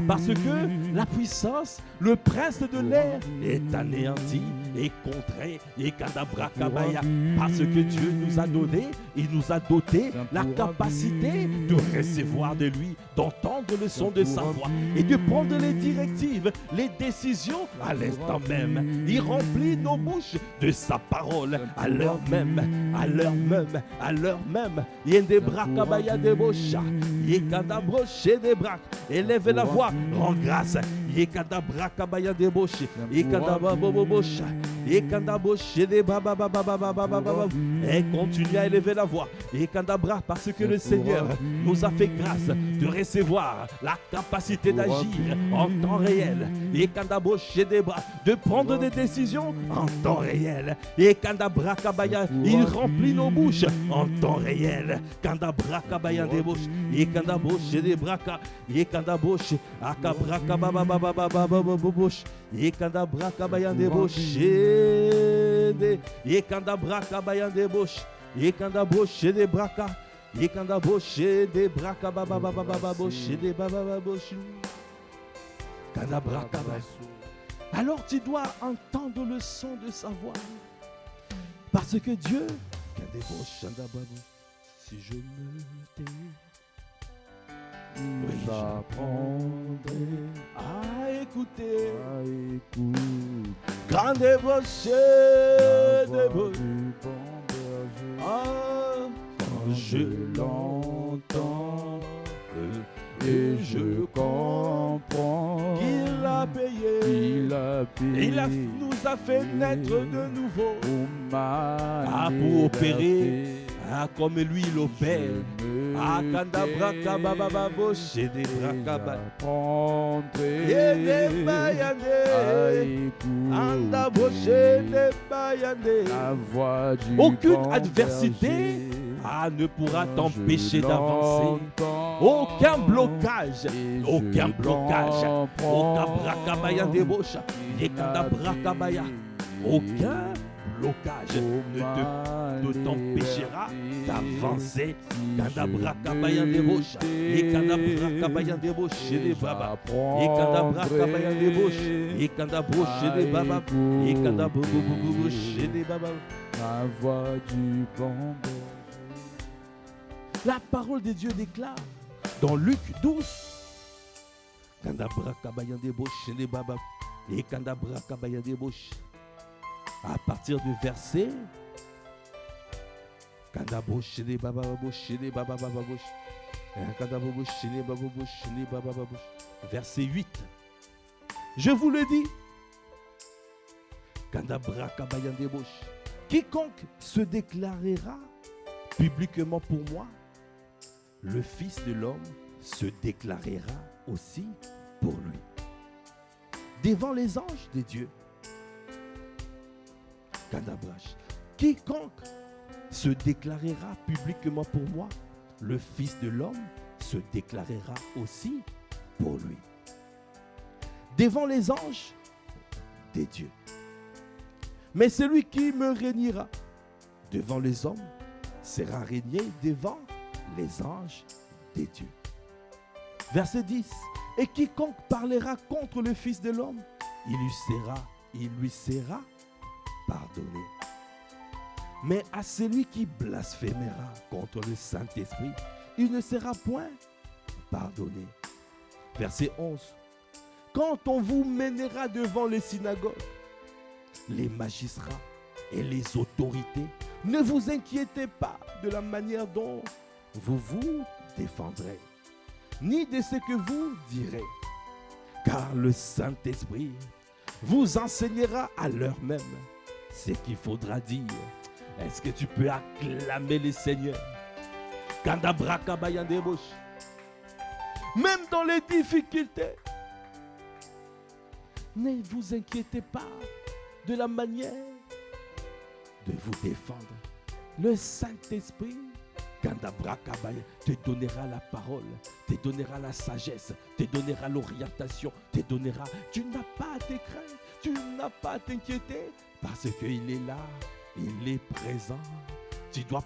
Parce que la puissance, le prince de l'air est anéanti et contraint. Et Kadabrakabaya. Parce que Dieu nous a donné, il nous a doté la capacité de recevoir de lui, d'entendre le son de sa voix et de prendre les directives, les décisions à l'instant même. Il remplit nos bouches de sa parole à l'heure même, à l'heure même, à l'heure même. Yendebrakabaya debosha, yekadabroche debrak. Élève la voix, rends grâce. Yekadabrakabaya deboshe, yekadababobosha, yekadaboshe debababababababababab. Et continue à élever la voix. Yekadabra, parce que le Seigneur nous a fait grâce de recevoir la capacité d'agir en temps réel. Yekadaboshe debra, de prendre des décisions en temps réel. Yekadabrakabaya, il remplit nos bouches en temps réel. Kandabrakabaya deboshe, yekadaboshe debraka, yekadaboshe, akabrakababababababababoshe, yekadabrakabaya deboshe, yekadabrakabaya deboshe, yekadaboshe debraka, yekadaboshe debraka babababababoshe debabababoshe, kadabrakabaya. Alors tu dois entendre le son de sa voix. Parce que Dieu, si je me tais, j'apprendrai à écouter, Quand je l'entends et je comprends qu'il a payé, il nous a fait naître de nouveau pour pour opérer Ah, comme lui il opère. Ah, kanda braka baba bo shede braka ba. Yende bayande. Anda bo shede bayande. La voix du Aucune bon adversité berger, ne pourra quand t'empêcher je d'avancer. l'entends, Aucun blocage. et Aucun je blocage. Aucun comprends brakabaya débauche. Yekanda brakabaya. Aucun blocage ne t'empêchera d'avancer. Kanda brakabaya débauche. Yekanda brakabaya débauche les baba. Yekanda brakabaya débauche. Yekanda broche les baba. Yekanda bouche les baba. la voix du bon berger. La parole de Dieu déclare dans Luc 12. Kanda brakabaya débauche les baba. Yekanda brakabaya débauche. À partir du verset verset 8. Je vous le dis, quiconque se déclarera publiquement pour moi, le Fils de l'homme se déclarera aussi pour lui. Devant les anges de Dieu. Quiconque se déclarera publiquement pour moi, le Fils de l'homme se déclarera aussi pour lui. Devant les anges des dieux. Mais celui qui me régnera devant les hommes sera régné devant les anges des dieux. Verset 10. Et quiconque parlera contre le Fils de l'homme, il lui sera pardonné. Mais à celui qui blasphémera contre le Saint-Esprit, il ne sera point pardonné. Verset 11. Quand on vous mènera devant les synagogues, les magistrats et les autorités, ne vous inquiétez pas de la manière dont vous vous défendrez, ni de ce que vous direz, car le Saint-Esprit vous enseignera à l'heure même ce qu'il faudra dire. Est-ce que tu peux acclamer le Seigneur? Même dans les difficultés, ne vous inquiétez pas de la manière de vous défendre. Le Saint-Esprit te donnera la parole, te donnera la sagesse, te donnera l'orientation, te donnera. Tu n'as pas à te craindre, tu n'as pas à t'inquiéter, parce qu'il est là, il est présent. Tu dois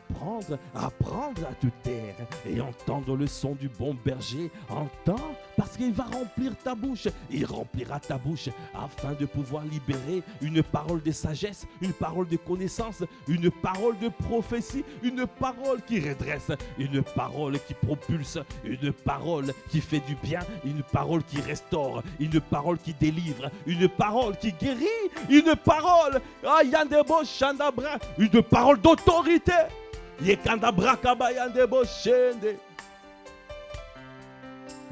apprendre à te taire et entendre le son du bon berger. Entends, parce qu'il va remplir ta bouche. Il remplira ta bouche afin de pouvoir libérer une parole de sagesse, une parole de connaissance, une parole de prophétie, une parole qui redresse, une parole qui propulse, une parole qui fait du bien, une parole qui restaure, une parole qui délivre, une parole qui guérit, une parole, une parole d'autorité. Yekanda brakabaya ndebo shende.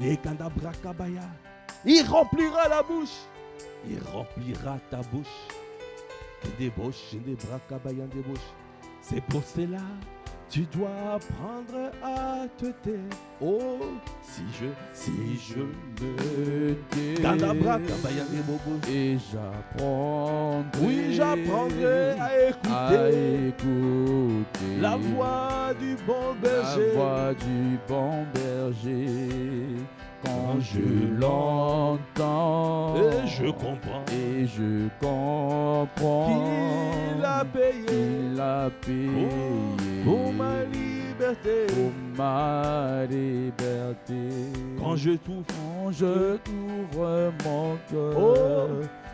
Yekanda brakabaya. Il remplira la bouche. Il remplira ta bouche. C'est pour cela tu dois apprendre à te taire. Oh, si je me tais et j'apprendrai, oui, j'apprendrai à écouter la voix du bon berger. La voix du bon berger. Quand je l'entends et je comprends qu'il a payé, pour ma liberté, Quand je t'ouvre mon cœur, oh,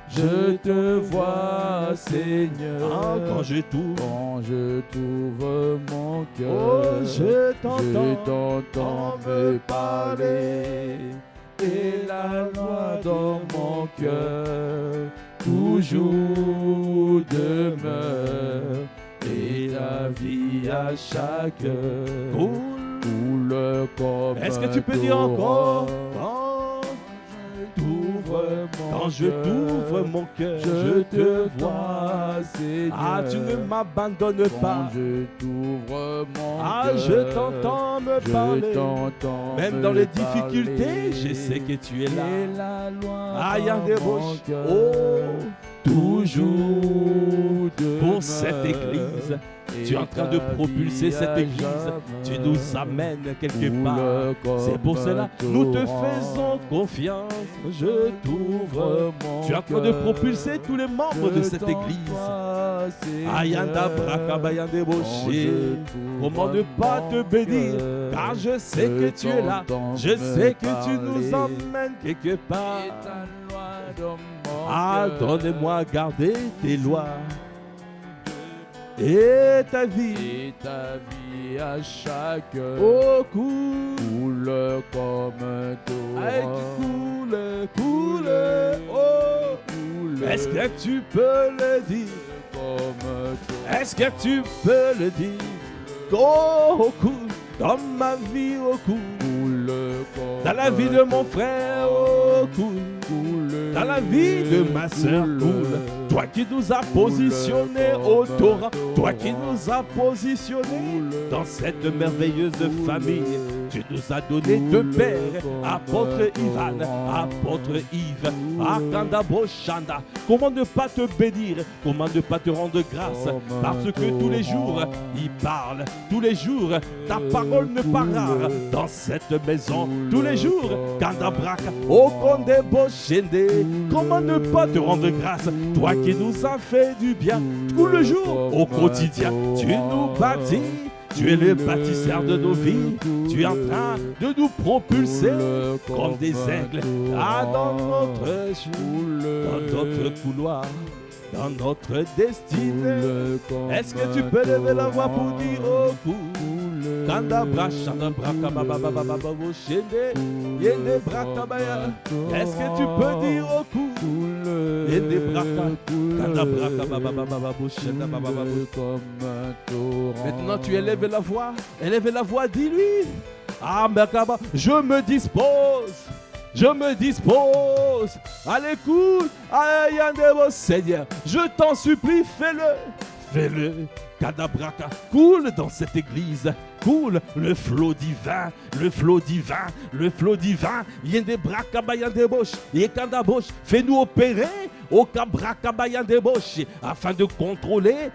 je te vois, Seigneur. Ah, quand je t'ouvre mon cœur, oh, je t'entends me parler. Et la loi dans mon cœur toujours demeure. Et la vie à chaque heure coule comme. Est-ce que tu peux dire encore? Quand je t'ouvre Quand je t'ouvre mon cœur, je te vois. Seigneur. Ah, tu ne m'abandonnes pas. Quand je t'ouvre mon Ah, cœur, je t'entends me parler. je t'entends Même me dans les parler. difficultés, je sais que tu es là. Et la loi Ah, il y a dans des mon bouches. cœur, Oh, toujours demeure. pour cette église. Et Tu es en train de ta propulser vie cette à église. Tu nous jamais amènes quelque coule part. C'est pour comme cela un nous te torrent. faisons confiance. Je t'ouvre. mon Tu es en train de cœur. propulser tous les membres de cette église. Ayanda Brakabayande Boshi. Comment ne pas te bénir? Car je sais que tu es là. Je sais que tu nous emmènes quelque part. Ah, donne-moi à garder tes lois. Et ta vie, Et ta vie à chaque oh, coule, comme un hey, torrent. coule, oh. Coule Est-ce que tu peux le dire? comme un torrent. Est-ce que tu peux le dire? Oh, coule, dans ma vie, oh, coule. Coule comme Dans la vie de mon frère, oh, coule. Dans la vie de ma soeur, coule. Toi qui nous as positionnés au torrent, toi qui nous as positionnés dans cette merveilleuse famille, tu nous as donné deux pères, apôtre Ivan, apôtre Yves, Akandabo Shanda. Comment ne pas te bénir? Comment ne pas te rendre grâce? Parce que tous les jours, il parle. Tous les jours, ta parole ne part rare dans cette maison. Tous les jours, Kandabraka, Okondebo Shende. Comment ne pas te rendre grâce? Toi qui nous as fait du bien tout le jour, au quotidien, tu nous bâtis. Tu es le bâtisseur de nos vies. Tu es en train de nous propulser comme des aigles dans notre couloir, dans notre destinée. Est-ce que tu peux lever la voix pour dire oh cool? Est-ce que tu peux dire oh cool? Maintenant tu élèves la voix. Élève la voix, dis-lui. Ah, Merkaba, je me dispose. Je me dispose à l'écoute. Seigneur, je t'en supplie, fais-le. Fais-le. Kadabraka, coule dans cette église. Coule le flot divin, le flot divin, le flot divin. Yende brakabayande bosh, yekanda bosh, fais-nous opérer au kabrakabayande bosh, afin de contrôler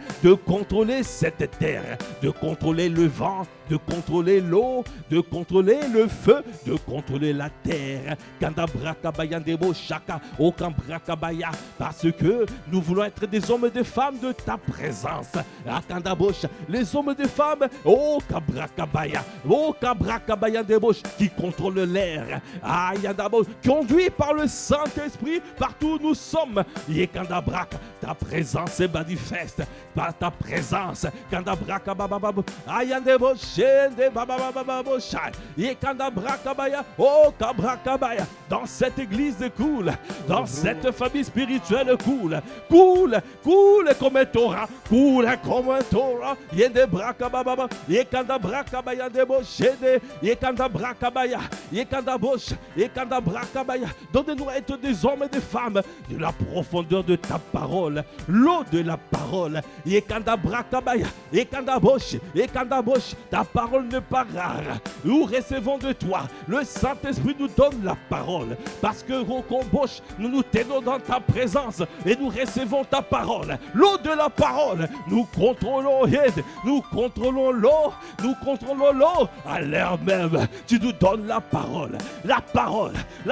cette terre, de contrôler le vent, de contrôler l'eau, de contrôler le feu, de contrôler la terre. Kanda brakabayande bosh, chaka, au kabrakabaya, parce que nous voulons être des hommes et des femmes de ta présence. Akanda bosh, les hommes et des femmes, au kabrakabaya, au kabrakabaya des bosh, qui contrôle l'air. Ayandabo, conduit par le Saint-Esprit partout où nous sommes. Yekandabrak, ta présence est manifeste par ta présence. Kandabraka babababo, ayandebo shende babababo shai. Yekandabrakabaya, oh kabrakabaya, dans cette église cool, dans cette famille spirituelle cool, cool, cool comme un torrent, cool comme un torrent. Yende brakababa, yekandabrakabaya debo shende, yekandabrakabaya, yekandabosh, yekandabrakabaya. Donne-nous à être des hommes et des femmes de la profondeur de ta parole, l'eau de la parole. Yekandabrakabaya, yekandabosh, yekandabosh, ta parole ne part rare. Nous recevons de toi, le Saint-Esprit nous donne la parole, parce que Rokombosh, nous nous tenons dans ta présence et nous recevons ta parole, l'eau de la parole. Nous contrôlons Yed, nous contrôlons l'eau, nous contrôlons l'eau. À l'heure même, tu nous donnes la parole, la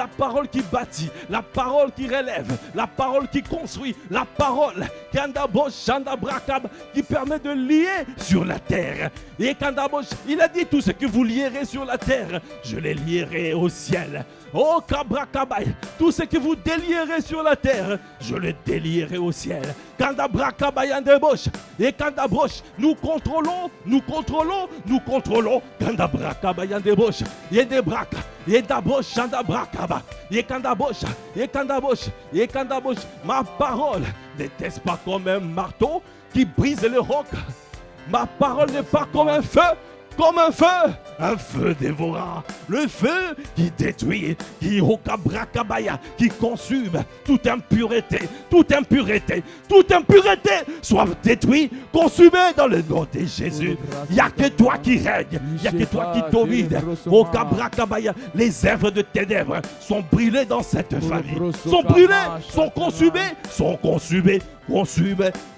parole qui bâtit, la parole qui relève, la parole qui construit, la parole qui permet de lier sur la terre. Et Kandabosh, il a dit tout ce que vous lierez sur la terre, je les lierai au ciel. Oh Kabrakabay, tout ce que vous délierez sur la terre, je le délierai au ciel. Kandabrakabay et Kandabosh, nous contrôlons. Kandabrakabay Yedebraka, Yedabosh, Shandabrakaba, Yekandabosh, ma parole n'était pas comme un marteau qui brise le roc. Ma parole n'est pas comme un feu comme un feu dévorant, le feu qui détruit, qui okabrakabaya, qui consume toute impureté, soit détruit, consumé dans le nom de Jésus. Il n'y a que toi qui règne, il n'y a que toi qui domine. Okabrakabaya, les œuvres de ténèbres sont brûlées dans cette famille, sont brûlées, sont consumées.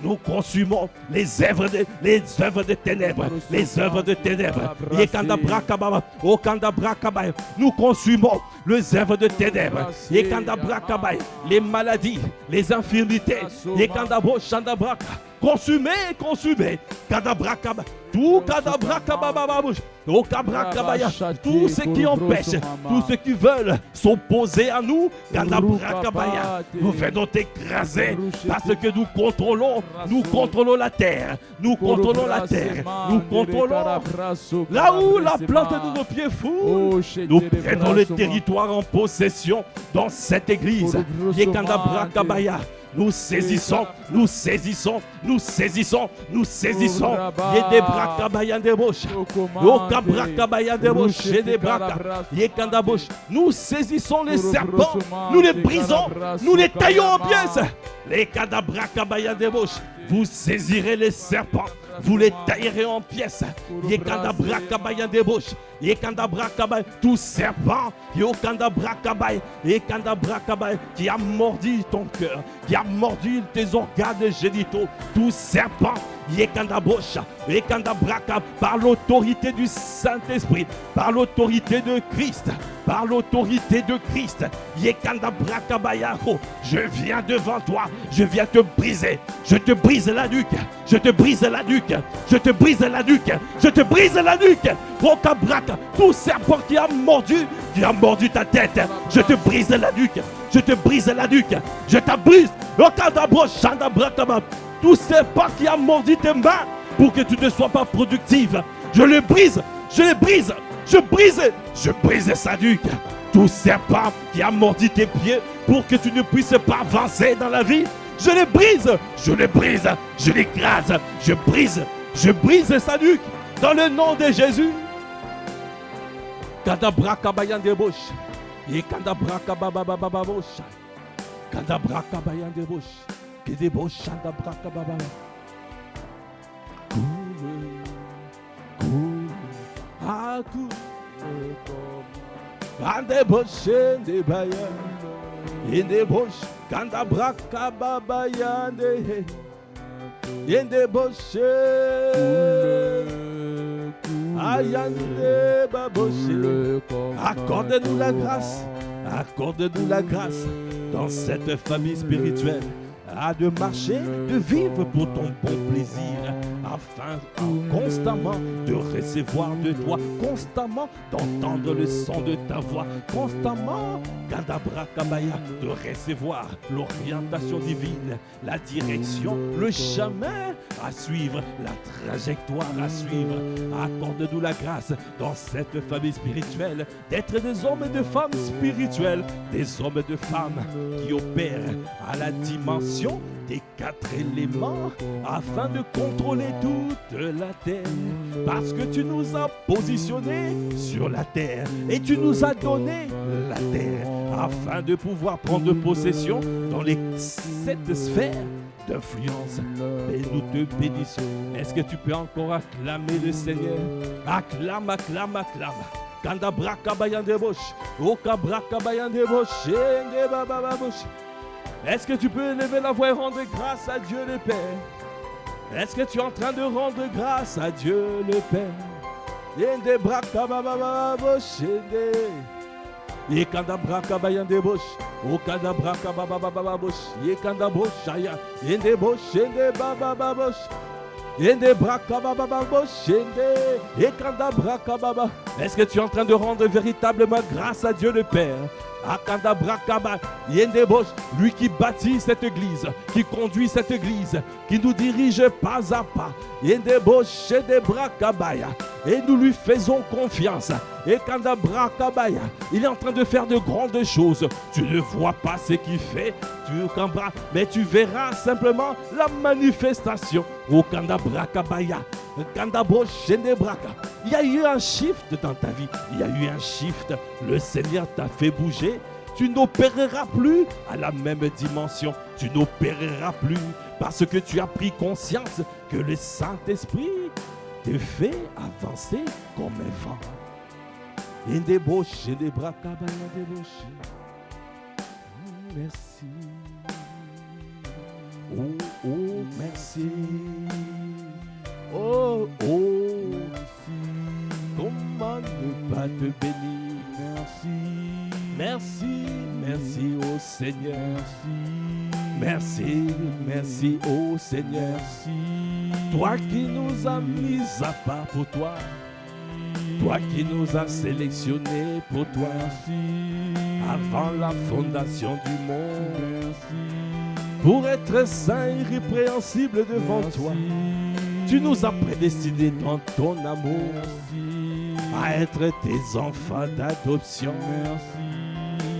Nous consumons les œuvres de ténèbres, les œuvres de ténèbres. Nous consumons les œuvres de ténèbres, les maladies, les infirmités. Consumé, tout tous ceux qui empêchent, tous ceux qui veulent s'opposer à nous, nous venons t'écraser parce que nous contrôlons la terre, nous contrôlons là où la plante de nos pieds foule. Nous prenons le territoire en possession dans cette église. Nous saisissons. Nous saisissons les serpents, nous les brisons, nous les taillons en pièces. Les vous saisirez les serpents, vous les taillerez en pièces. Tout serpent qui a mordu ton cœur, qui a mordu tes organes génitaux, tout serpent par l'autorité du Saint-Esprit, par l'autorité de Christ, je viens devant toi, je viens te briser, je te brise la nuque, tout serpent qui a mordu ta tête, je te brise la nuque, je t'abrise, tout serpent qui a mordu tes mains pour que tu ne sois pas productive, je brise sa nuque. Tout serpent qui a mordu tes pieds pour que tu ne puisses pas avancer dans la vie, je les brise, je l'écrase, je brise sa nuque dans le nom de Jésus. Ande boshe de bayan, inde bosh, kanda braka baba yande, inde boshe, ayande baboshe. Accorde-nous la grâce dans cette famille spirituelle. De marcher, de vivre pour ton bon plaisir, afin constamment de recevoir de toi, constamment d'entendre le son de ta voix, constamment de recevoir l'orientation divine, la direction, le chemin à suivre, la trajectoire à suivre. Accorde-nous la grâce dans cette famille spirituelle d'être des hommes et des femmes spirituels, des hommes et des femmes qui opèrent à la dimension des 4 éléments afin de contrôler toute la terre, parce que tu nous as positionnés sur la terre et tu nous as donné la terre afin de pouvoir prendre possession dans les 7 sphères d'influence. Et nous te bénissons. Est-ce que tu peux encore acclamer le Seigneur? Acclame. Kanda braka bayande bosh, oka braka bayande bosh, ende baba bosh. Est-ce que tu peux élever la voix et rendre grâce à Dieu le Père? Est-ce que tu es en train de rendre grâce à Dieu le Père? Yende braka baba bosh, ende. Yekanda braka bayande bosh, okanda braka baba bosh, yekanda bosh aya, ende bosh, ende baba bosh. Est-ce que tu es en train de rendre véritablement grâce à Dieu le Père? Lui qui bâtit cette église, qui conduit cette église, qui nous dirige pas à pas. et nous lui faisons confiance. Et Kandabra Kabaya, il est en train de faire de grandes choses. Tu ne vois pas ce qu'il fait, mais tu verras simplement la manifestation. Au Kandabra Kabaya, Kandabo Shendebraka. Il y a eu un shift dans ta vie. Il y a eu un shift. Le Seigneur t'a fait bouger. Tu n'opéreras plus à la même dimension. Tu n'opéreras plus parce que tu as pris conscience que le Saint-Esprit te fait avancer comme un vent. Merci. Oh, merci. Oh, merci. Comment ne pas te bénir? Merci au Seigneur. Merci au Seigneur. Toi qui nous as mis à part pour toi. Toi qui nous as sélectionnés pour toi. Avant la fondation du monde. Pour être saints et irrépréhensibles devant toi. Tu nous as prédestinés dans ton amour. À être tes enfants d'adoption.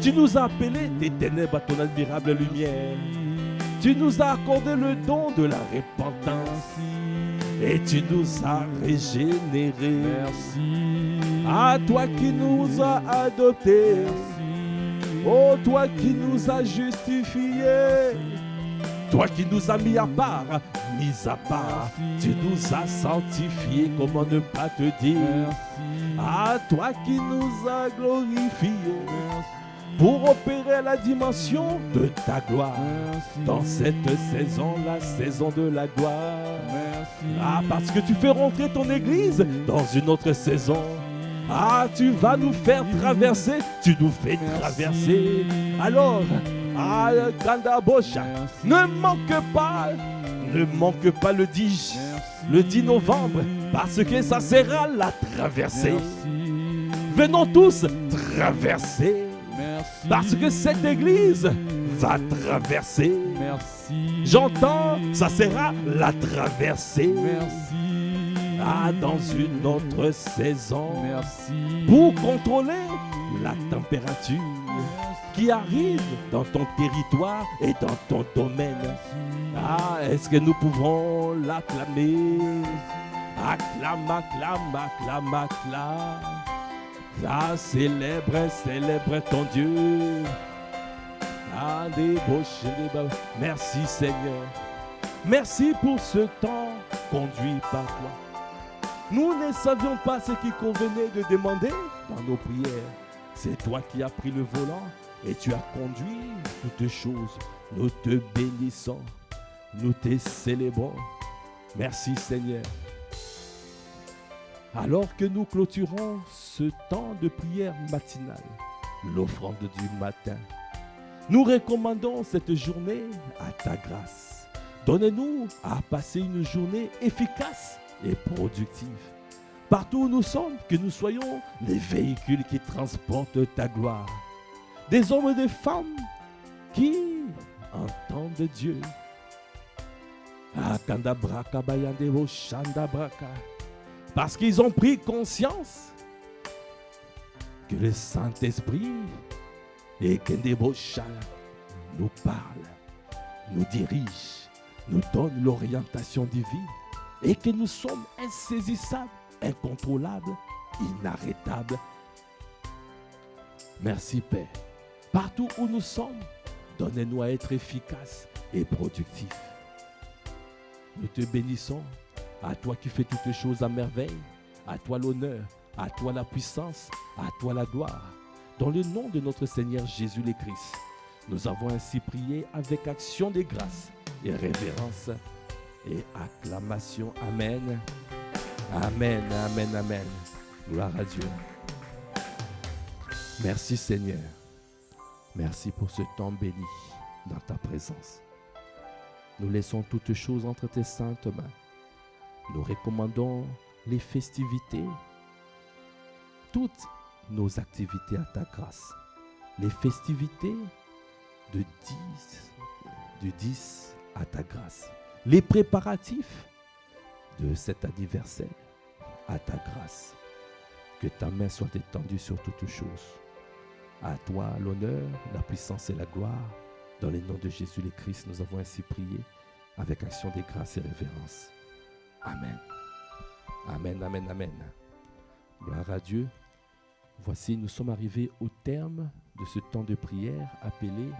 Tu nous as appelés des ténèbres à ton admirable lumière. Tu nous as accordé le don de la repentance. Et tu nous as régénérés. À toi qui nous as adoptés. Oh, toi qui nous as justifiés. Toi qui nous as mis à part. Tu nous as sanctifiés, comment ne pas te dire. À toi qui nous as glorifiés. Pour opérer la dimension de ta gloire. Dans cette saison, la saison de la gloire. Ah, parce que tu fais rentrer ton église dans une autre saison. Ah, tu vas nous faire traverser. Tu nous fais traverser. Alors, ah, Kandabosha, ne manque pas le 10 novembre, parce que ça sera la traversée. Venons tous traverser. Parce que cette église va traverser. J'entends, ça sera la traversée. Ah, dans une autre saison. Pour contrôler la température qui arrive dans ton territoire et dans ton domaine. Ah, est-ce que nous pouvons l'acclamer? Acclame, acclame, acclame, acclame. Ah, célèbre ton Dieu. Ah, merci Seigneur. Merci pour ce temps conduit par toi. Nous ne savions pas ce qui convenait de demander dans nos prières. C'est toi qui as pris le volant et tu as conduit toutes choses. Nous te bénissons. Nous te célébrons. Merci Seigneur. Alors que nous clôturons ce temps de prière matinale, l'offrande du matin, nous recommandons cette journée à ta grâce. Donne-nous à passer une journée efficace et productive. Partout où nous sommes, que nous soyons les véhicules qui transportent ta gloire. Des hommes et des femmes qui entendent Dieu. Parce qu'ils ont pris conscience que le Saint-Esprit et Kendebosha nous parle, nous dirige, nous donne l'orientation divine et que nous sommes insaisissables, incontrôlables, inarrêtables. Merci Père. Partout où nous sommes, donne-nous à être efficaces et productifs. Nous te bénissons. À toi qui fais toutes les choses à merveille, à toi l'honneur, à toi la puissance, à toi la gloire. Dans le nom de notre Seigneur Jésus le Christ, nous avons ainsi prié avec action de grâce et révérence et acclamation. Amen. Amen, amen, amen. Gloire à Dieu. Merci Seigneur. Merci pour ce temps béni dans ta présence. Nous laissons toutes choses entre tes saintes mains. Nous recommandons les festivités, toutes nos activités à ta grâce. Les festivités de 10 à ta grâce. Les préparatifs de cet anniversaire à ta grâce. Que ta main soit étendue sur toutes choses. À toi l'honneur, la puissance et la gloire. Dans le nom de Jésus le Christ, nous avons ainsi prié avec action de grâce et révérence. Amen. Amen, amen, amen. Gloire à Dieu. Voici, nous sommes arrivés au terme de ce temps de prière appelé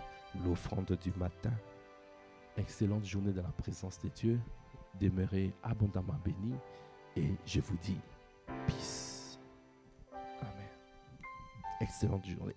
l'offrande du matin. Excellente journée dans la présence de Dieu. Demeurez abondamment bénis et je vous dis peace. Amen. Excellente journée.